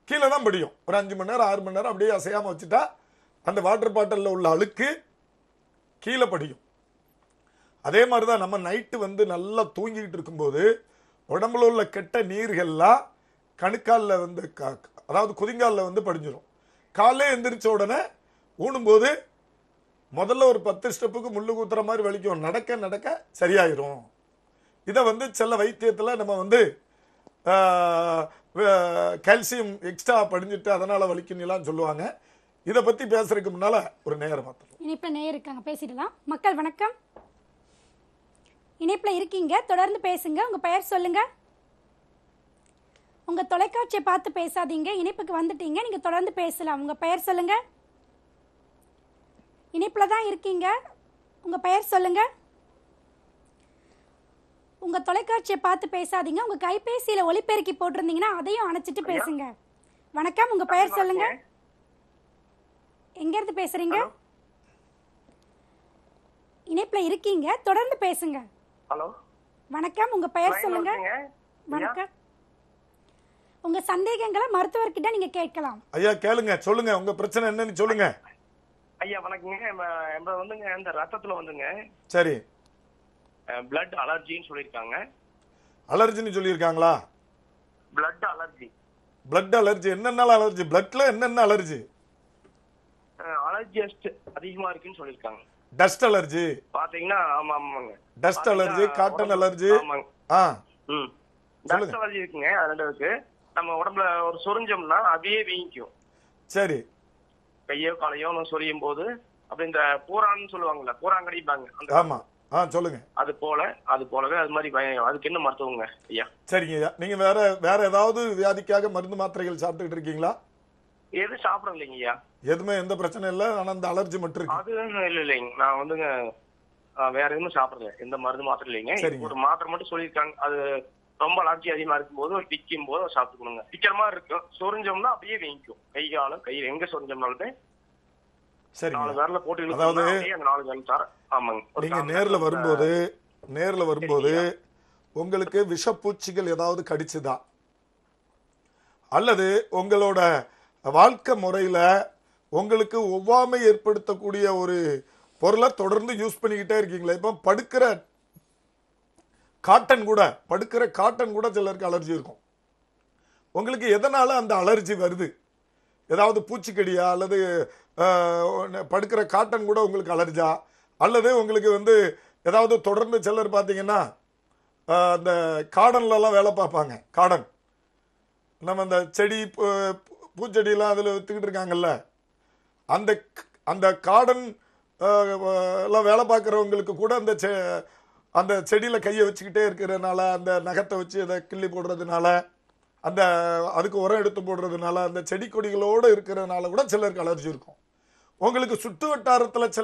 கீழே தான் படியும். ஒரு 5 மணி நேரம் 6 மணி நேரம் அப்படியே அசையாமல் வச்சுட்டா அந்த வாட்டர் பாட்டிலில் உள்ள அழுக்கு கீழே படியும். அதே மாதிரி தான் நம்ம நைட்டு வந்து நல்லா தூங்கிக்கிட்டு இருக்கும்போது உடம்புல உள்ள கெட்ட நீர்கள்லாம் கணுக்காலில் வந்து அதாவது குதிங்காலில் வந்து படிஞ்சிடும். காலையில் எந்திரிச்ச உடனே ஊனும்போது முதல்ல ஒரு 10 ஸ்டெப்புக்கு முள்ளு குத்துற மாதிரி வலிக்கும், நடக்க நடக்க சரியாயிரும். இதை வந்து சில வைத்தியத்தில் நம்ம வந்து கால்சியம் எக்ஸ்ட்ரா படிஞ்சிட்டு அதனால வலிக்குன்னு சொல்லுவாங்க. இதை பத்தி பேசுறதுக்கு முன்னால ஒரு நேரம் பார்த்துக்கலாம். இணைப்புல நேயர் இருக்காங்க, பேசிடலாம். மக்கள் வணக்கம், இணைப்புல இருக்கீங்க, தொடர்ந்து பேசுங்க. உங்க பெயர் சொல்லுங்க. உங்க தொலைக்காட்சியை பார்த்து பேசாதீங்க, இணைப்புக்கு வந்துட்டீங்க, நீங்க தொடர்ந்து பேசலாம். உங்க பெயர் சொல்லுங்க. இணைப்புல தான் இருக்கீங்க, உங்க பெயர் சொல்லுங்க. உங்க தொலைக்காட்சியை பார்த்து பேசாதீங்க, உங்க கைபேசியில ஒலிபெருக்கி போட்டிருந்தீங்கன்னா அதையும் அணைச்சிட்டு பேசுங்க. வணக்கம், உங்க பெயர் சொல்லுங்க. எங்க இருந்து பேசுறீங்க? இணைப்புல இருக்கீங்க, தொடர்ந்து பேசுங்க. ஹலோ, வணக்கம், உங்க பெயர் சொல்லுங்க. வணக்கம். உங்க சந்தேகங்களை மருத்துவர்கிட்ட நீங்க கேட்கலாம். ஐயா கேளுங்க, சொல்லுங்க, உங்க பிரச்சனை என்னன்னு சொல்லுங்க. ஐயா வணக்கங்க. வந்துங்க இந்த ரத்தத்துல வந்துங்க சரி, பிளட் அலர்ஜின்னு சொல்லிருக்காங்க. அலர்ஜின்னு சொல்லியிருக்காங்களா? Blood allergy. பிளட் அலர்ஜி என்னென்ன அலர்ஜி? பிளட்ல என்னென்ன அலர்ஜி? அலர்ஜி அதிகமா இருக்குன்னு சொல்லியிருக்காங்க. டஸ்ட் அலர்ஜி பாத்தீங்கன்னா ஆமாங்க. Dust allergy, cotton allergy. Dust allergy இருக்குங்க. அது ரெண்டு நம்ம உடம்புல ஒரு சொரிஞ்சோம்னா அப்படியே வீங்கிக்கும். சரி. கையோ காலையோ சொரியும் போது அப்படி இந்த பூரான்னு சொல்லுவாங்கல்ல, பூராங்கடிப்பாங்க. ஆமா. சொல்லுங்க. அது போலவே அது மாதிரி அதுக்கு என்ன மருத்துவங்க ஐயா? சரிங்க ஐயா. நீங்க வேற ஏதாவது வியாதிக்காக மருந்து மாத்திரைகள் சாப்பிட்டுட்டு இருக்கீங்களா? எது சாப்பிட இல்லைங்க ஐயா. எதுவுமே எந்த பிரச்சனை இல்ல. ஆனா அந்த அலர்ஜி மட்டும் இருக்கு. அது இல்லைங்க. நான் வந்துங்க வேற எதுவும் சாப்பிடல. எந்த மருந்து மாத்திரை இல்லைங்க. ஒரு மாத்திரை மட்டும் சொல்லியிருக்காங்க. அது ரொம்ப அலர்ஜி அதிகமா இருக்கும் போது பிக்கும் போது சாப்பிட்டுக்கணுங்க. பிக்கிற மாதிரி இருக்கும். சொரிஞ்சோம்னா அப்படியே வீங்கிக்கும். கையில எங்க சொரிஞ்சோம்னாலுமே சரி. 4 விரல போட்டு அதாவது அந்த 4 விரல் தர. ஆமாங்க. நீங்க நேர்ல வரும்போது உங்களுக்கு விஷப்பூச்சிகள் ஏதாவது கடிச்சுதா, அல்லது உங்களோட வாழ்க்கை முறையில உங்களுக்கு ஒவ்வாமை ஏற்படுத்தக்கூடிய ஒரு பொருளை தொடர்ந்து யூஸ் பண்ணிக்கிட்டே இருக்கீங்களா? இப்போ படுக்கிற காட்டன் கூட சிலருக்கு அலர்ஜி இருக்கும். உங்களுக்கு எதனால அந்த அலர்ஜி வருது? ஏதாவது பூச்சிக்கடியா, அல்லது படுக்கிற காட்டன் கூட உங்களுக்கு அலர்ஜா, அல்லது உங்களுக்கு ஏதாவது தொடர்ந்து சிலர் பார்த்தீங்கன்னா அந்த கார்டன்லலாம் வேலை பார்ப்பாங்க. கார்டன் நம்ம அந்த செடி பூச்செடியெல்லாம் அதில் வித்துக்கிட்டு இருக்காங்கல்ல, அந்த கார்டன் எல்லாம் வேலை பார்க்குறவங்களுக்கு கூட அந்த செடியில் கையை வச்சுக்கிட்டே இருக்கிறதுனால, அந்த நகத்தை வச்சு அதை கிள்ளி போடுறதுனால, அதுக்கு உரம் எடுத்து போடுறதுனால, அந்த செடி கொடிகளோடு இருக்கிறதுனால கூட சிலருக்கு அலர்ஜி இருக்கும். உங்களுக்கு சுற்று வட்டாரத்தில்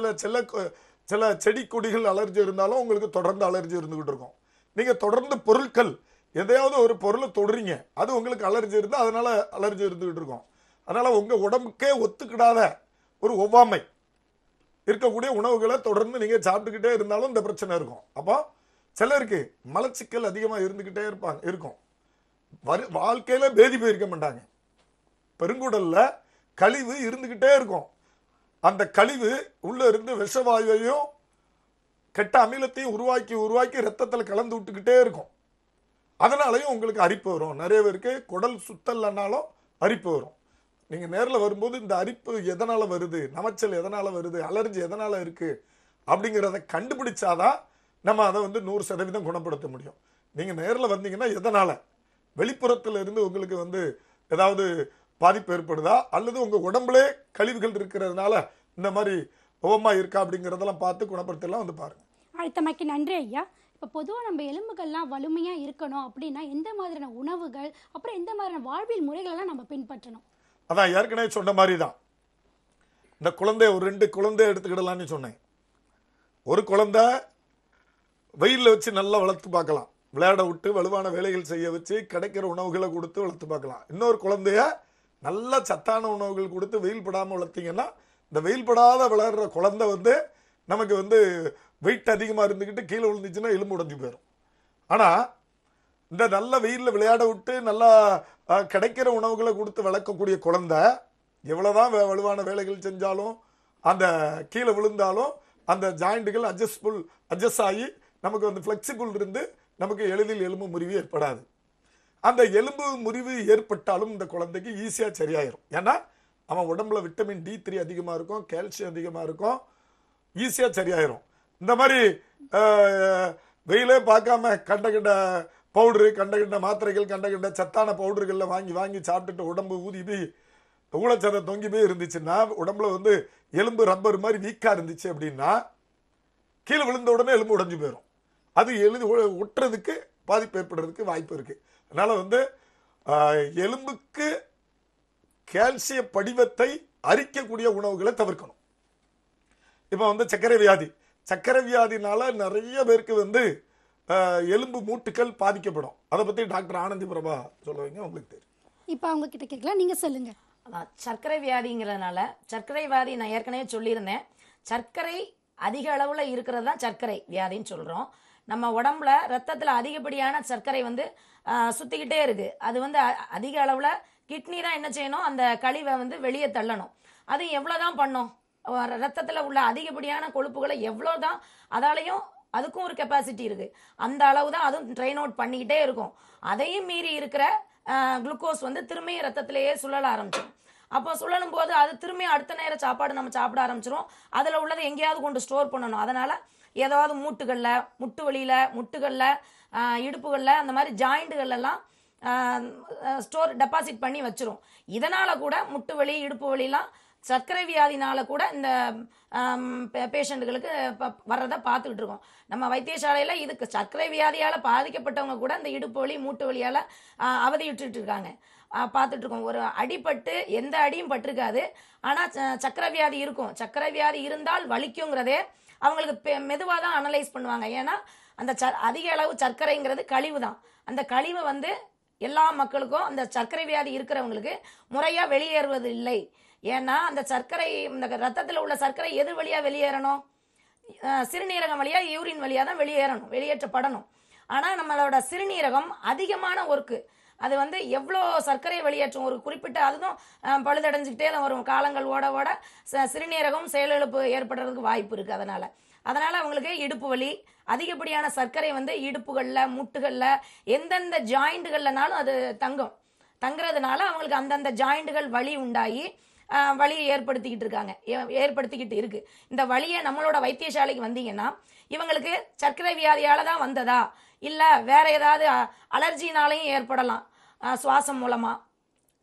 சில செடி கொடிகள் அலர்ஜி இருந்தாலும் உங்களுக்கு தொடர்ந்து அலர்ஜி இருந்துகிட்டு இருக்கும். நீங்கள் தொடர்ந்து பொருட்கள் எதையாவது ஒரு பொருளை தொடுறீங்க, அது உங்களுக்கு அலர்ஜி இருந்தால் அதனால அலர்ஜி இருந்துகிட்டு இருக்கும். அதனால உங்கள் உடம்புக்கே ஒத்துக்கிடாத ஒரு ஒவ்வாமை இருக்கக்கூடிய உணவுகளை தொடர்ந்து நீங்கள் சாப்பிட்டுக்கிட்டே இருந்தாலும் இந்த பிரச்சனை இருக்கும். அப்போ சிலருக்கு மலச்சிக்கல் அதிகமாக இருந்துக்கிட்டே இருக்கும். வாழ்க்கையில பேதி போயிருக்க மாட்டாங்க. பெருங்குடல்ல கழிவு இருந்துகிட்டே இருக்கும். அந்த கழிவு உள்ள இருந்து விஷவாயுவையும் கெட்ட அமிலத்தையும் உருவாக்கி ரத்தத்தில் கலந்து விட்டுக்கிட்டே இருக்கும். அதனாலையும் உங்களுக்கு அரிப்பு வரும். நிறைய பேருக்கு குடல் சுத்தல்னாலும் அரிப்பு வரும். நீங்க நேரில் வரும்போது இந்த அரிப்பு எதனால வருது, நமைச்சல் எதனால வருது, அலர்ஜி எதனால இருக்கு அப்படிங்கிறத கண்டுபிடிச்சாதான் நம்ம அதை 100% குணப்படுத்த முடியும். நீங்க நேரில் வந்தீங்கன்னா எதனால, வெளிப்புறத்துல இருந்து உங்களுக்கு ஏதாவது பாதிப்பு ஏற்படுதா, அல்லது உங்க உடம்புலே கழிவுகள் இருக்கிறதுனால இந்த மாதிரி ஓமா இருக்கா அப்படிங்கிறதெல்லாம் பார்த்து குணப்படுத்தலாம் பாருங்க. அழைத்தமைக்கு நன்றி ஐயா. இப்போ பொதுவாக நம்ம எலும்புகள்லாம் வலிமையாக இருக்கணும் அப்படின்னா எந்த மாதிரியான உணவுகள், அப்புறம் எந்த மாதிரியான வாழ்வியல் முறைகளெல்லாம் நம்ம பின்பற்றணும்? அதான் ஏற்கனவே சொன்ன மாதிரி தான். இந்த ஒரு 2 குழந்தை எடுத்துக்கிடலான்னு சொன்னேன். ஒரு குழந்தை வெயிலில் வச்சு நல்லா வளர்த்து பார்க்கலாம், விளையாட விட்டு வலுவான வேலைகள் செய்ய வச்சு கிடைக்கிற உணவுகளை கொடுத்து வளர்த்து பார்க்கலாம். இன்னொரு குழந்தைய நல்ல சத்தான உணவுகள் கொடுத்து வெயில் படாமல் வளர்த்தீங்கன்னா, இந்த வெயில் படாத வளர்கிற குழந்தை நமக்கு வெயிட் அதிகமாக இருந்துக்கிட்டு கீழே விழுந்துச்சுன்னா எலும்பு உடைஞ்சு போயிடும். ஆனால் இந்த நல்ல வெயிலில் விளையாட விட்டு நல்லா கிடைக்கிற உணவுகளை கொடுத்து வளர்க்கக்கூடிய குழந்தை எவ்வளோதான் வலுவான வேலைகள் செஞ்சாலும், அந்த கீழே விழுந்தாலும் அந்த ஜாயிண்ட்டுகள் அட்ஜஸ்ட் ஆகி நமக்கு ஃப்ளெக்சிபிள் இருந்து நமக்கு எளிதில் எலும்பு முறிவு ஏற்படாது. அந்த எலும்பு முறிவு ஏற்பட்டாலும் இந்த குழந்தைக்கு ஈஸியாக சரியாயிரும். ஏன்னா அவன் உடம்புல விட்டமின் D3 அதிகமாக இருக்கும், கால்சியம் அதிகமாக இருக்கும், ஈஸியாக சரியாயிரும். இந்த மாதிரி வெயிலே பார்க்காம கண்ட பவுடரு, கண்ட மாத்திரைகள், கண்ட சத்தான பவுடர்களில் வாங்கி சாப்பிட்டுட்டு உடம்பு ஊதி போய் ஊழச்சதை தொங்கி போய் இருந்துச்சுன்னா, உடம்புல எலும்பு ரப்பர் மாதிரி வீக்காக இருந்துச்சு அப்படின்னா கீழே விழுந்த உடனே எலும்பு உடைஞ்சு போயிடும். அது ஒட்டுறதுக்கு பாதிப்பு ஏற்படுறதுக்கு வாய்ப்பு இருக்கு. அதனால எலும்புக்கு கால்சிய படிவத்தை அரிக்கக்கூடிய உணவுகளை தவிர்க்கணும். இப்போ சர்க்கரை வியாதினால நிறைய பேருக்கு எலும்பு மூட்டுக்கள் பாதிக்கப்படும். அதை பத்தி டாக்டர் ஆனந்தி பிரபா சொல்லுவீங்க, உங்களுக்கு தெரியும். இப்போ அவங்க கிட்ட கேட்கலாம், நீங்க சொல்லுங்க. சர்க்கரை வியாதிங்கிறதுனால, சர்க்கரை வியாதி நான் ஏற்கனவே சொல்லியிருந்தேன், சர்க்கரை அதிக அளவுல இருக்கிறது தான் சர்க்கரை வியாதின்னு சொல்றோம். நம்ம உடம்புல ரத்தத்துல அதிகப்படியான சர்க்கரை சுத்திக்கிட்டே இருக்கு. அது அதிக அளவுல கிட்னி தான் என்ன செய்யணும், அந்த கழிவை வெளியே தள்ளணும். அது எவ்வளவுதான் பண்ணும், ரத்தத்துல உள்ள அதிகப்படியான கொழுப்புகளை எவ்வளவுதான், அதாலையும் அதுக்கும் ஒரு கெப்பாசிட்டி இருக்கு, அந்த அளவு தான் அதுவும் ட்ரெயின் அவுட் பண்ணிக்கிட்டே இருக்கும். அதையும் மீறி இருக்கிற குளுக்கோஸ் திரும்பியும் ரத்தத்திலேயே சுழல ஆரம்பிச்சிடும். அப்போ சுழலும் போது அது திரும்பி அடுத்த நேரம் சாப்பாடு நம்ம சாப்பிட ஆரம்பிச்சிரும். அதில் உள்ளதை எங்கேயாவது கொண்டு ஸ்டோர் பண்ணணும். அதனால் ஏதாவது மூட்டுகளில், முட்டு வலியில், முட்டுகளில், இடுப்புகளில், அந்த மாதிரி ஜாயிண்ட்டுகள்லாம் டெபாசிட் பண்ணி வச்சிரும். இதனால் கூட முட்டு வலி, இடுப்பு வலிலாம் சர்க்கரை வியாதினால கூட இந்த பேஷண்ட்டுகளுக்கு வர்றதை பார்த்துக்கிட்டு இருக்கோம். நம்ம வைத்தியசாலையில் இதுக்கு சர்க்கரை வியாதியால் பாதிக்கப்பட்டவங்க கூட இந்த இடுப்பு வலி, மூட்டு வலியால் அவதியுட்டு இருக்காங்க, பார்த்துட்டு இருக்கோம். ஒரு அடிபட்டு எந்த அடியும் பட்டிருக்காது, ஆனால் சர்க்கரை வியாதி இருக்கும். சர்க்கரை வியாதி இருந்தால் வலிக்குங்கிறதே அவங்களுக்கு மெதுவாக தான் அனலைஸ் பண்ணுவாங்க. ஏன்னா அந்த அதிக அளவு சர்க்கரைங்கிறது கழிவு தான். அந்த கழிவை வந்து எல்லா மக்களுக்கும் அந்த சர்க்கரை வியாதி இருக்கிறவங்களுக்கு முறையாக வெளியேறுவது இல்லை. ஏன்னா அந்த சர்க்கரை, இந்த ரத்தத்தில் உள்ள சர்க்கரை எது வழியாக வெளியேறணும்? சிறுநீரகம் வழியாக, யூரின் வழியாக தான் வெளியேற்றப்படணும். ஆனால் நம்மளோட சிறுநீரகம் அதிகமான ஒர்க்கு, அது வந்து எவ்வளோ சர்க்கரை வெளியேற்றும், ஒரு குறிப்பிட்ட அதுவும் பழுதடைஞ்சிக்கிட்டே தான் வரும். காலங்கள் ஓட ஓட சிறுநீரகம் செயலிழப்பு ஏற்படுறதுக்கு வாய்ப்பு இருக்குது. அதனால் அவங்களுக்கு இடுப்பு வலி, அதிகப்படியான சர்க்கரை வந்து இடுப்புகளில், முட்டுகளில், எந்தெந்த ஜாயிண்ட்டுகள்லனாலும் அது தங்குறதுனால அவங்களுக்கு அந்தந்த ஜாயிண்ட்டுகள் வலி உண்டாகி வலியை ஏற்படுத்திக்கிட்டு இருக்கு. இந்த வலியை நம்மளோட வைத்தியசாலைக்கு வந்தீங்கன்னா இவங்களுக்கு சர்க்கரை வியாதியால் தான் வந்ததா, இல்லை வேற ஏதாவது அலர்ஜினாலையும் ஏற்படலாம், சுவாசம் மூலமாக,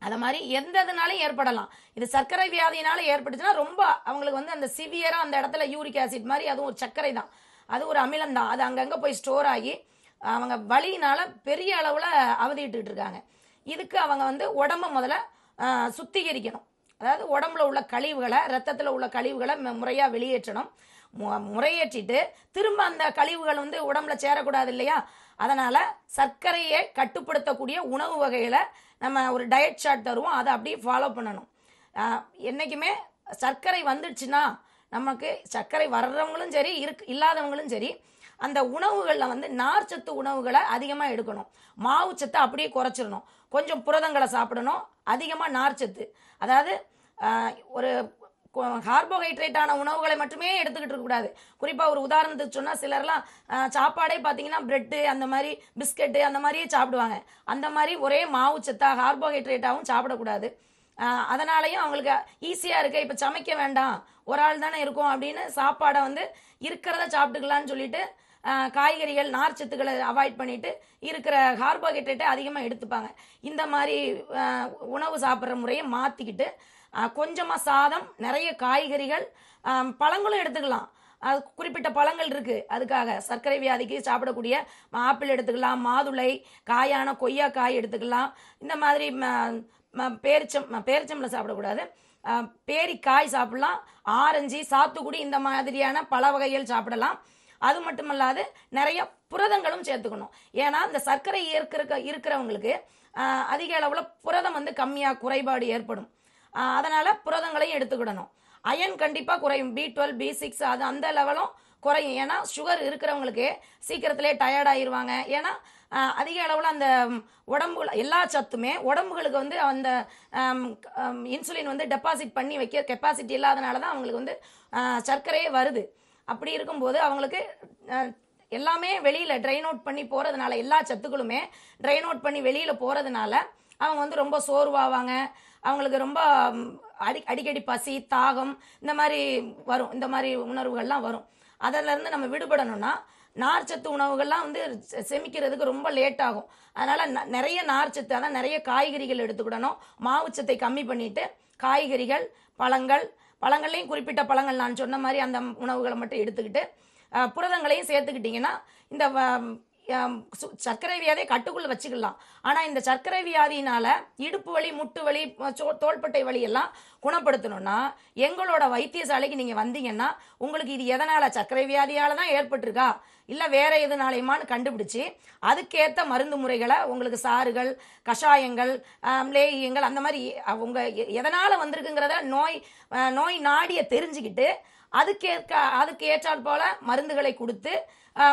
அது மாதிரி எந்ததுனாலும் ஏற்படலாம். இது சர்க்கரை வியாதினால ஏற்பட்டுச்சுன்னா ரொம்ப அவங்களுக்கு வந்து அந்த சிவியராக அந்த இடத்துல யூரிக் ஆசிட் மாதிரி, அதுவும் ஒரு சர்க்கரை தான், அது ஒரு அமிலம் தான், அது அங்கங்கே போய் ஸ்டோர் ஆகி அவங்க வலியினால பெரிய அளவில் அவதிட்டு இருக்காங்க. இதுக்கு அவங்க வந்து உடம்பை முதல்ல சுத்திகரிக்கணும். அதாவது உடம்புல உள்ள கழிவுகளை, ரத்தத்தில் உள்ள கழிவுகளை முறையாக வெளியேற்றணும். முறையேற்றிட்டு திரும்ப அந்த கழிவுகள் வந்து உடம்புல சேரக்கூடாது இல்லையா? அதனால் சர்க்கரையை கட்டுப்படுத்தக்கூடிய உணவு வகைகளை நம்ம ஒரு டயட் சார்ட் தருவோம், அதை அப்படியே ஃபாலோ பண்ணணும். என்றைக்குமே சர்க்கரை வந்துடுச்சுன்னா, நமக்கு சர்க்கரை வர்றவங்களும் சரி, இல்லாதவங்களும் சரி, அந்த உணவுகளில் வந்து நார்ச்சத்து உணவுகளை அதிகமாக எடுக்கணும். மாவு சத்தை அப்படியே குறைச்சிடணும். கொஞ்சம் புரதங்களை சாப்பிடணும், அதிகமாக நார்ச்சத்து, அதாவது ஒரு கார்போஹைட்ரேட்டான உணவுகளை மட்டுமே எடுத்துக்கிட்டு இருக்கக்கூடாது. குறிப்பாக ஒரு உதாரணத்துக்கு சொன்னால், சிலர்லாம் சாப்பாடே பார்த்தீங்கன்னா பிரெட்டு, அந்த மாதிரி பிஸ்கெட்டு, அந்த மாதிரியே சாப்பிடுவாங்க. அந்த மாதிரி ஒரே மாவு சத்தாக கார்போஹைட்ரேட்டாகவும் சாப்பிடக்கூடாது. அதனாலையும் அவங்களுக்கு ஈஸியாக இருக்குது, இப்போ சமைக்க வேண்டாம், ஒரு ஆள் தானே இருக்கும் அப்படின்னு சாப்பாடை வந்து இருக்கிறத சாப்பிட்டுக்கலான்னு சொல்லிட்டு காய்கறிகள், நார்ச்சத்துக்களை அவாய்ட் பண்ணிட்டு இருக்கிற கார்போஹைட்ரேட்டை அதிகமாக எடுத்துப்பாங்க. இந்த மாதிரி உணவு சாப்பிட்ற முறையை மாற்றிக்கிட்டு கொஞ்சமாக சாதம், நிறைய காய்கறிகள், பழங்களும் எடுத்துக்கலாம். அது குறிப்பிட்ட பழங்கள் இருக்குது அதுக்காக. சர்க்கரை வியாதிக்கு சாப்பிடக்கூடிய ஆப்பிள் எடுத்துக்கலாம், மாதுளை, காயான கொய்யாக்காய் எடுத்துக்கலாம். இந்த மாதிரி பேரிச்சம்பளம் சாப்பிடக்கூடாது, பேரிக்காய் சாப்பிடலாம், ஆரஞ்சு, சாத்துக்குடி, இந்த மாதிரியான பழ வகைகள் சாப்பிடலாம். அது மட்டுமல்லாது நிறைய புரதங்களும் சேர்த்துக்கணும். ஏன்னா இந்த சர்க்கரை இருக்கிறவங்களுக்கு அதிக அளவில் புரதம் வந்து கம்மியாக குறைபாடு ஏற்படும். அதனால் புரதங்களையும் எடுத்துக்கிடணும். அயன் கண்டிப்பாக குறையும், B12, B6 அது அந்த லெவலும் குறையும். ஏன்னா சுகர் இருக்கிறவங்களுக்கு சீக்கிரத்திலே டயர்ட் ஆகிடுவாங்க. ஏன்னா அதிக அளவில் அந்த உடம்புல எல்லா சத்துமே உடம்புகளுக்கு வந்து அந்த இன்சுலின் வந்து டெபாசிட் பண்ணி வைக்க கெப்பாசிட்டி இல்லாதனால தான் அவங்களுக்கு வந்து சர்க்கரையே வருது. அப்படி இருக்கும்போது அவங்களுக்கு எல்லாமே வெளியில் ட்ரைன் அவுட் பண்ணி போகிறதுனால, எல்லா சத்துக்களுமே ட்ரைன் அவுட் பண்ணி வெளியில் போகிறதுனால அவங்க வந்து ரொம்ப சோர்வாவாங்க. அவங்களுக்கு ரொம்ப அடிக்கடி பசி, தாகம் இந்த மாதிரி வரும். இந்த மாதிரி உணர்வுகள்லாம் வரும். அதிலேருந்து நம்ம விடுபடணும்னா நார்ச்சத்து உணவுகள்லாம் வந்து செமிக்கிறதுக்கு ரொம்ப லேட் ஆகும். அதனால் நிறைய நார்ச்சத்து, அதான் நிறைய காய்கறிகள் எடுத்துக்கிடணும். மாவுச்சத்தை கம்மி பண்ணிவிட்டு காய்கறிகள், பழங்கள்லையும் குறிப்பிட்ட பழங்கள் நான் சொன்ன மாதிரி அந்த உணவுகளை மட்டும் எடுத்துக்கிட்டு புரதங்களையும் சேர்த்துக்கிட்டிங்கன்னா இந்த சர்க்கரை வியாதியை கட்டுக்குள்ள வச்சுக்கலாம். ஆனால் இந்த சர்க்கரை வியாதியினால இடுப்பு வலி, முட்டு வலி, தோள்பட்டை வலி எல்லாம் குணப்படுத்தணும்னா எங்களோட வைத்தியசாலைக்கு நீங்கள் வந்தீங்கன்னா உங்களுக்கு இது எதனால், சர்க்கரை வியாதியால் தான் ஏற்பட்டிருக்கா இல்லை வேற எதுனாலையுமான்னு கண்டுபிடிச்சி அதுக்கேற்ற மருந்து முறைகளை, உங்களுக்கு சாறுகள், கஷாயங்கள், லேகியங்கள், அந்த மாதிரி அவங்க எதனால் வந்திருக்குங்கிறத நோய் நாடியை தெரிஞ்சுக்கிட்டு அதுக்கு ஏற்றால் போல மருந்துகளை கொடுத்து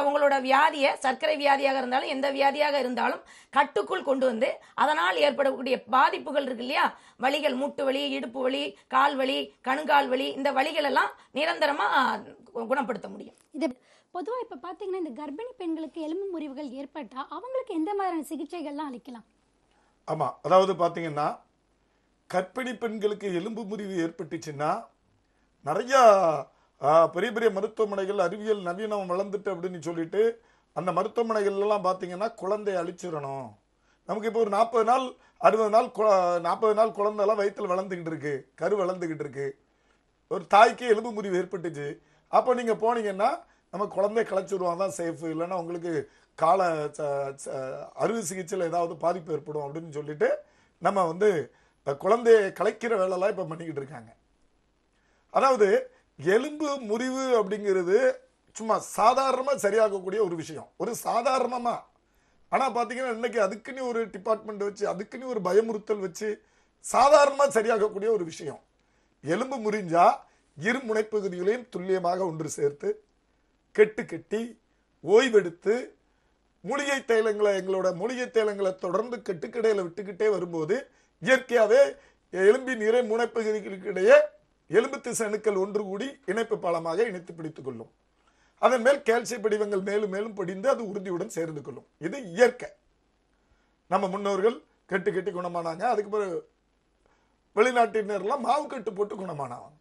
உங்களோட வியாதியை, சர்க்கரை வியாதியாக இருந்தாலும் எந்த வியாதியாக இருந்தாலும் கட்டுக்குள் கொண்டு வந்து அதனால் ஏற்படக்கூடிய பாதிப்புகள் இருக்கு இல்லையா, வலிகள், மூட்டு வலி, இடுப்பு வலி, கால் வலி, கணுங்கால் வலி, இந்த வலிகள் எல்லாம் நிரந்தரமாக குணப்படுத்த முடியும். இது பொதுவாக இப்போ பார்த்தீங்கன்னா இந்த கர்ப்பிணி பெண்களுக்கு எலும்பு முறிவுகள் ஏற்பட்டால் அவங்களுக்கு எந்த மாதிரியான சிகிச்சைகள்லாம் அளிக்கலாம்? ஆமாம், அதாவது பார்த்தீங்கன்னா கர்ப்பிணி பெண்களுக்கு எலும்பு முறிவு ஏற்பட்டுச்சுன்னா நிறைய பெரிய பெரிய மருத்துவமனைகள் அறிவியல் நவீனம் வளர்ந்துட்டு அப்படின்னு சொல்லிட்டு அந்த மருத்துவமனைகள் எல்லாம் பார்த்தீங்கன்னா குழந்தைய அழிச்சிடணும். நமக்கு இப்போ ஒரு 40 நாள் 60 நாள் 40 நாள் குழந்தைலாம் வயிற்றுல வளர்ந்துக்கிட்டு இருக்கு, கரு வளர்ந்துக்கிட்டு இருக்கு. ஒரு தாய்க்கு எலும்பு முறிவு ஏற்பட்டுச்சு, அப்போ நீங்கள் போனீங்கன்னா நம்ம குழந்தைய கலைச்சிடுவாங்க தான் சேஃப், இல்லைன்னா உங்களுக்கு கால அறுவை சிகிச்சையில் ஏதாவது பாதிப்பு ஏற்படும் அப்படின்னு சொல்லிட்டு நம்ம வந்து குழந்தைய கலைக்கிற வேலைலாம் இப்போ பண்ணிக்கிட்டு இருக்காங்க. அதாவது எலும்பு முறிவு அப்படிங்கிறது சும்மா சாதாரணமாக சரியாகக்கூடிய ஒரு விஷயம், ஒரு சாதாரணமாக. ஆனால் பார்த்தீங்கன்னா இன்னைக்கு அதுக்குன்னு ஒரு டிபார்ட்மெண்ட் வச்சு, அதுக்குன்னு ஒரு பயமுறுத்தல் வச்சு சாதாரணமாக சரியாகக்கூடிய ஒரு விஷயம். எலும்பு முறிஞ்சா இரு முனைப்பகுதிகளையும் துல்லியமாக ஒன்று சேர்த்து கெட்டு கட்டி ஓய்வெடுத்து மூலிகை தைலங்களை, எங்களோட மூலிகை தைலங்களை தொடர்ந்து கெட்டுக்கடையில் விட்டுக்கிட்டே வரும்போது இயற்கையாகவே எலும்பின் இறை முனைப்பகுதிகளுக்கு இடையே எலும்பு திசு அணுக்கள் ஒன்று கூடி இணைப்பு பாலமாக இணைத்து பிடித்துக் கொள்ளும். அதன் மேல் கால்சியம் படிவங்கள் மேலும் மேலும் படிந்து அது உறுதியுடன் சேர்ந்து கொள்ளும். இது இயற்கை. நம்ம முன்னோர்கள் கெட்டு கட்டி குணமானாங்க. அதுக்கு பிறகு வெளிநாட்டினர்லாம் மாவு கட்டு போட்டு குணமானாங்க.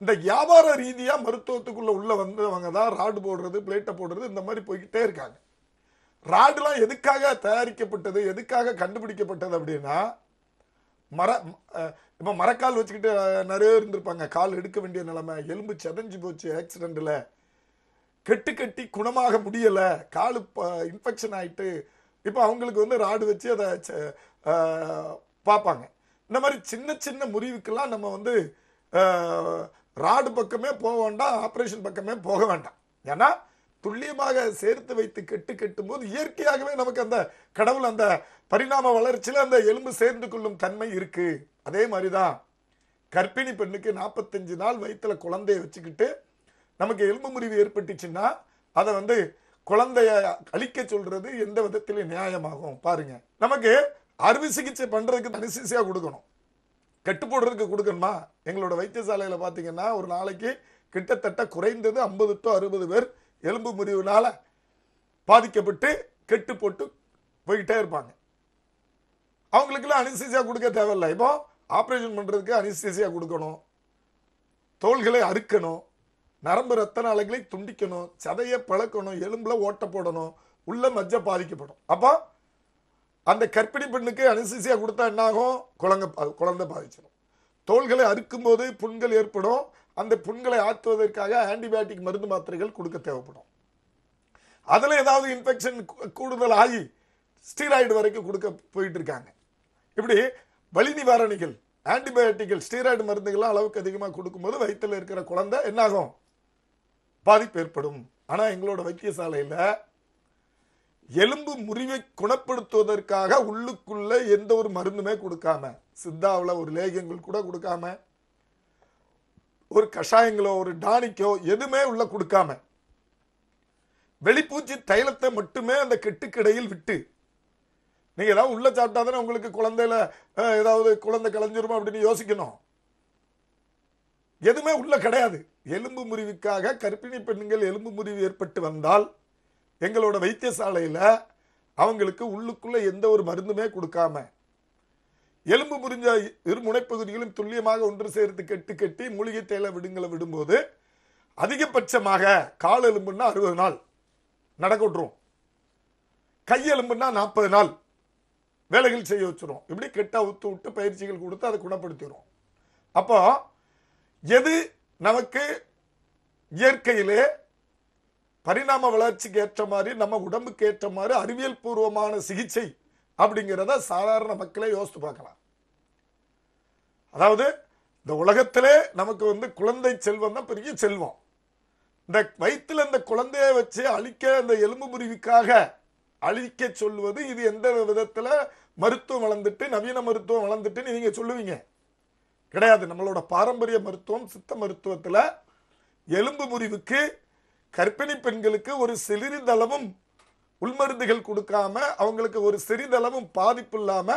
இந்த வியாபார ரீதியா மருத்துவத்துக்குள்ள உள்ள வந்தவங்க தான் ராடு போடுறது, பிளேட்டை போடுறது, இந்த மாதிரி போய்கிட்டே இருக்காங்க. ராடுலாம் எதுக்காக தயாரிக்கப்பட்டது, எதுக்காக கண்டுபிடிக்கப்பட்டது அப்படின்னா, இப்ப மரக்கால் வச்சுக்கிட்டு நிறைய இருந்திருப்பாங்க, கால் எடுக்க வேண்டிய நிலைமை, எலும்பு செதஞ்சு போச்சு ஆக்சிடென்ட்ல, கெட்டு கட்டி குணமாக முடியல, காலு இன்ஃபெக்ஷன் ஆயிட்டு, இப்போ அவங்களுக்கு வந்து ராடு வச்சு அதை பார்ப்பாங்க. இந்த மாதிரி சின்ன சின்ன முறிவுக்கெல்லாம் நம்ம வந்து ராடு பக்கமே போக வேண்டாம், ஆப்ரேஷன் பக்கமே போக வேண்டாம். ஏன்னா துல்லியமாக சேர்த்து வைத்து கெட்டும் போது இயற்கையாகவே நமக்கு அந்த கடவுள் அந்த பரிணாம வளர்ச்சியில் அந்த எலும்பு சேர்ந்து கொள்ளும் தன்மை இருக்கு. அதே மாதிரிதான் கர்ப்பிணி பெண்ணுக்கு 45 நாள் வயிற்றுல குழந்தைய வச்சுக்கிட்டு நமக்கு எலும்பு முறிவு ஏற்பட்டுச்சுன்னா அதை வந்து குழந்தைய அழிக்க சொல்றது எந்த விதத்திலும் நியாயமாகும்? பாருங்க, நமக்கு அறுவை சிகிச்சை பண்றதுக்கு அனஸ்தீசியா கொடுக்கணும், கட்டு போடுறதுக்கு கொடுக்கணுமா? எங்களோட வைத்தியசாலையில் பார்த்தீங்கன்னா ஒரு நாளைக்கு கிட்டத்தட்ட குறைந்தது 50 to 60 பேர் எலும்பு முறிவுனால பாதிக்கப்பட்டு கெட்டு போட்டு போய்கிட்டே இருப்பாங்க. அவங்களுக்குலாம் அனஸ்தீசியா கொடுக்க தேவையில்லை. இப்போ ஆப்ரேஷன் பண்றதுக்கு அனஸ்தீசியா கொடுக்கணும், தோள்களை அறுக்கணும், நரம்பு ரத்த நாளைகளை துண்டிக்கணும், சதையை பழக்கணும், எலும்புல ஓட்ட போடணும், உள்ள மஜ்ஜை பாதிக்கப்படும். அப்போ அந்த கர்ப்பிணி பெண்ணுக்கு அனஸ்தீசியா கொடுத்தா என்ன ஆகும்? குழந்தை பாதிச்சிடும். தோள்களை அறுக்கும் போது புண்கள் ஏற்படும். அந்த புண்களை ஆற்றுவதற்காக ஆன்டிபயோட்டிக் மருந்து மாத்திரைகள் கொடுக்க தேவைப்படும். அதுல ஏதாவது இன்ஃபெக்ஷன் கூடுதல் ஆகி ஸ்டீராய்டு வரைக்கும் கொடுக்க போயிட்டு இருக்காங்க. இப்படி வலி நிவாரணிகள், ஆன்டிபயோட்டிக்கள், ஸ்டீராய்டு மருந்துகள்லாம் அளவுக்கு அதிகமாக கொடுக்கும்போது வயிற்றில் இருக்கிற குழந்தை என்னாகும்? பாதிப்பு ஏற்படும். ஆனா எங்களோட வைத்தியசாலையில எலும்பு முறிவை குணப்படுத்துவதற்காக உள்ளுக்குள்ள எந்த ஒரு மருந்துமே கொடுக்காம, சித்தாவில் ஒரு லேகியங்கள் கூட கொடுக்காம, ஒரு கஷாயங்களோ ஒரு டானிக்கோ எதுவுமே உள்ள கொடுக்காம, வெளிப்பூச்சி தைலத்தை மட்டுமே அந்த கெட்டுக்கிடையில் விட்டு, நீங்க ஏதாவது உள்ள சாப்பிட்டாதானே உங்களுக்கு குழந்தையில ஏதாவது குழந்தை கலைஞ்சிருமா அப்படின்னு யோசிக்கணும். எதுவுமே உள்ள கிடையாது. எலும்பு முறிவுக்காக கர்ப்பிணி பெண்கள் எலும்பு முறிவு ஏற்பட்டு வந்தால் எங்களோட வைத்தியசாலையில அவங்களுக்கு உள்ளுக்குள்ள எந்த ஒரு மருந்துமே கொடுக்காம, எலும்பு முறிஞ்ச இரு முனைப்பகுதிகளும் துல்லியமாக ஒன்று சேர்த்து கட்டி மூலிகை தைல விடுங்களை விடும்போது அதிகபட்சமாக கால் எலும்புன்னா 60 நாள் நடக்க விட்டுரும், கை எலும்புன்னா 40 நாள் வேலைகள் செய்ய வச்சிரும். இப்படி கெட்ட ஊத்து விட்டு பயிற்சிகள் கொடுத்து அதை குணப்படுத்திடும். அப்போ எது நமக்கு இயற்கையிலே பரிணாம வளர்ச்சிக்கு ஏற்ற மாதிரி, நம்ம உடம்புக்கு ஏற்ற மாதிரி அறிவியல் பூர்வமான சிகிச்சை அப்படிங்கிறத சாதாரண மக்களே யோசித்து பார்க்கலாம். அதாவது இந்த உலகத்திலே நமக்கு வந்து குழந்தை செல்வம் தான் பெரிய செல்வம். இந்த வயிற்றுல இந்த குழந்தைய வச்சு அழிக்க, அந்த எலும்பு முறிவுக்காக அழிக்க சொல்வது, இது எந்த விதத்துல மருத்துவம் வளர்ந்துட்டு, நவீன மருத்துவம் வளர்ந்துட்டு நீங்க சொல்லுவீங்க? கிடையாது. நம்மளோட பாரம்பரிய மருத்துவம், சித்த மருத்துவத்துல எலும்பு முறிவுக்கு கர்ப்பிணி பெண்களுக்கு ஒரு சிறிதளவும் உள்மருந்துகள் கொடுக்காம, அவங்களுக்கு ஒரு சிறிதளவும் பாதிப்பு இல்லாம,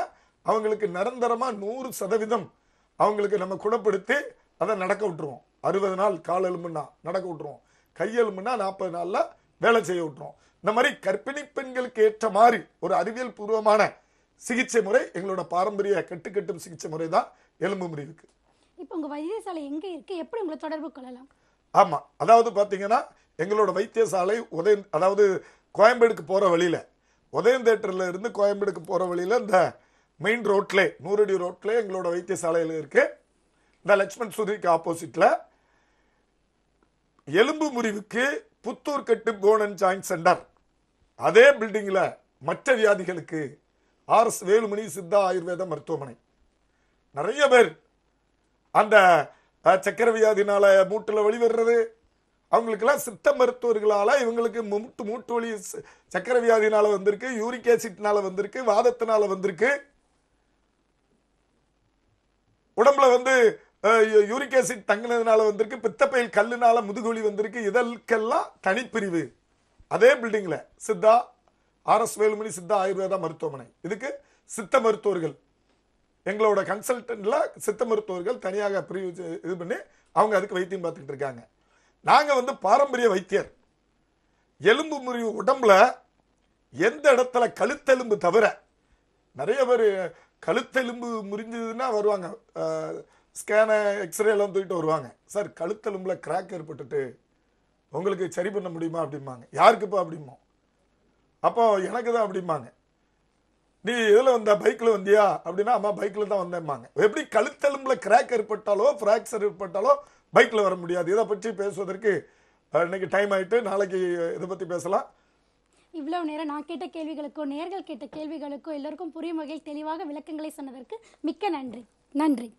அவங்களுக்கு நிரந்தரமா 100% அவங்களுக்கு நம்ம குணப்படுத்தி அதை நடக்க விட்டுருவோம். 60 நாள் கால் எலும்புன்னா நடக்க விட்டுருவோம், கை எலும்புன்னா 40 நாள்ல வேலை செய்ய விட்டுருவோம். இந்த மாதிரி கர்ப்பிணி பெண்களுக்கு ஏற்ற மாதிரி ஒரு அறிவியல் பூர்வமான சிகிச்சை முறை எங்களோட பாரம்பரிய கட்டுக்கட்டும் சிகிச்சை முறை தான் எலும்பு முறிவுக்கு. இப்போ உங்க வைத்தியசாலை எங்க இருக்கு, எப்படி உங்களை தொடர்பு கொள்ளலாம்? ஆமா, அதாவது பாத்தீங்கன்னா எங்களோட வைத்தியசாலை அதாவது கோயம்பேடுக்கு போற வழியில, உதயம் தேட்டர்ல இருந்து கோயம்பேடுக்கு போற வழியில இந்த மெயின் ரோட்ல 100 அடி ரோட்ல எங்களோட வைத்தியசாலையில் இருக்கு. இந்த லட்சுமண் சுதிக்கு ஆப்போசிட்ல. எலும்பு முறிவுக்கு புத்தூர் கட்டு போன் அண்ட் ஜாயிண்ட் சென்டர், அதே பில்டிங்ல மற்ற வியாதிகளுக்கு ஆர்எஸ் வேலுமணி சித்தா ஆயுர்வேத மருத்துவமனை. நிறைய பேர் அந்த சக்கரை வியாதினால மூட்டுல வலி வர்றது, அவங்களுக்கெல்லாம் சித்த மருத்துவர்களால இவங்களுக்கு மூட்டு வலி சக்கரை வியாதினால வந்திருக்கு, யூரிக் ஆசிட்னால வந்திருக்கு, வாதத்தினால வந்திருக்கு, உடம்புல யூரிக் ஆசிட் தங்கினதுனால வந்திருக்கு, பித்தப்பையில் கல்லுனால முதுகுவலி வந்திருக்கு. இதற்கெல்லாம் தனிப்பிரிவு அதே பில்டிங்ல சித்தா ஆர்எஸ் வேலுமணி சித்தா ஆயுர்வேதா மருத்துவமனை. இதுக்கு சித்த மருத்துவர்கள், எங்களோட கன்சல்டன்ட்ல சித்த மருத்துவர்கள் தனியாக பிரிவு இது பண்ணி அவங்க அதுக்கு வைத்தியம் பார்த்துக்கிட்டு இருக்காங்க. நாங்க பாரம்பரிய வைத்தியர். எலும்பு முறிவு உடம்புல எந்த இடத்துல கழுத்தெலும்பு தவிர, நிறைய பேர் கழுத்தெலும்பு முறிஞ்சதுன்னா வருவாங்க, ஸ்கேனை எக்ஸ்ரே எல்லாம் தூக்கிட்டு வருவாங்க. சார் கழுத்தெலும்புல கிராக் ஏற்பட்டுட்டு உங்களுக்கு சரி பண்ண முடியுமா அப்படிம்பாங்க. யாருக்குப்பா அப்படிமா? அப்போ எனக்கு தான் அப்படிம்பாங்க. நீ எதுல வந்த, பைக்ல வந்தியா அப்படின்னா, அம்மா பைக்ல தான் வந்தேம்பாங்க. எப்படி கழுத்தெலும்புல கிராக் ஏற்பட்டாலோ பிராக்சர் ஏற்பட்டாலோ பைக்ல வர முடியாது. இதை பற்றி பேசுவதற்கு இன்னைக்கு டைம் ஆயிட்டு, நாளைக்கு இதை பத்தி பேசலாம். இவ்வளவு நேரம் நான் கேட்ட கேள்விகளுக்கோ நேர்கள் கேட்ட கேள்விகளுக்கோ எல்லோருக்கும் புரியும் வகையில் தெளிவாக விளக்கங்களை சொன்னதற்கு மிக்க நன்றி. நன்றி.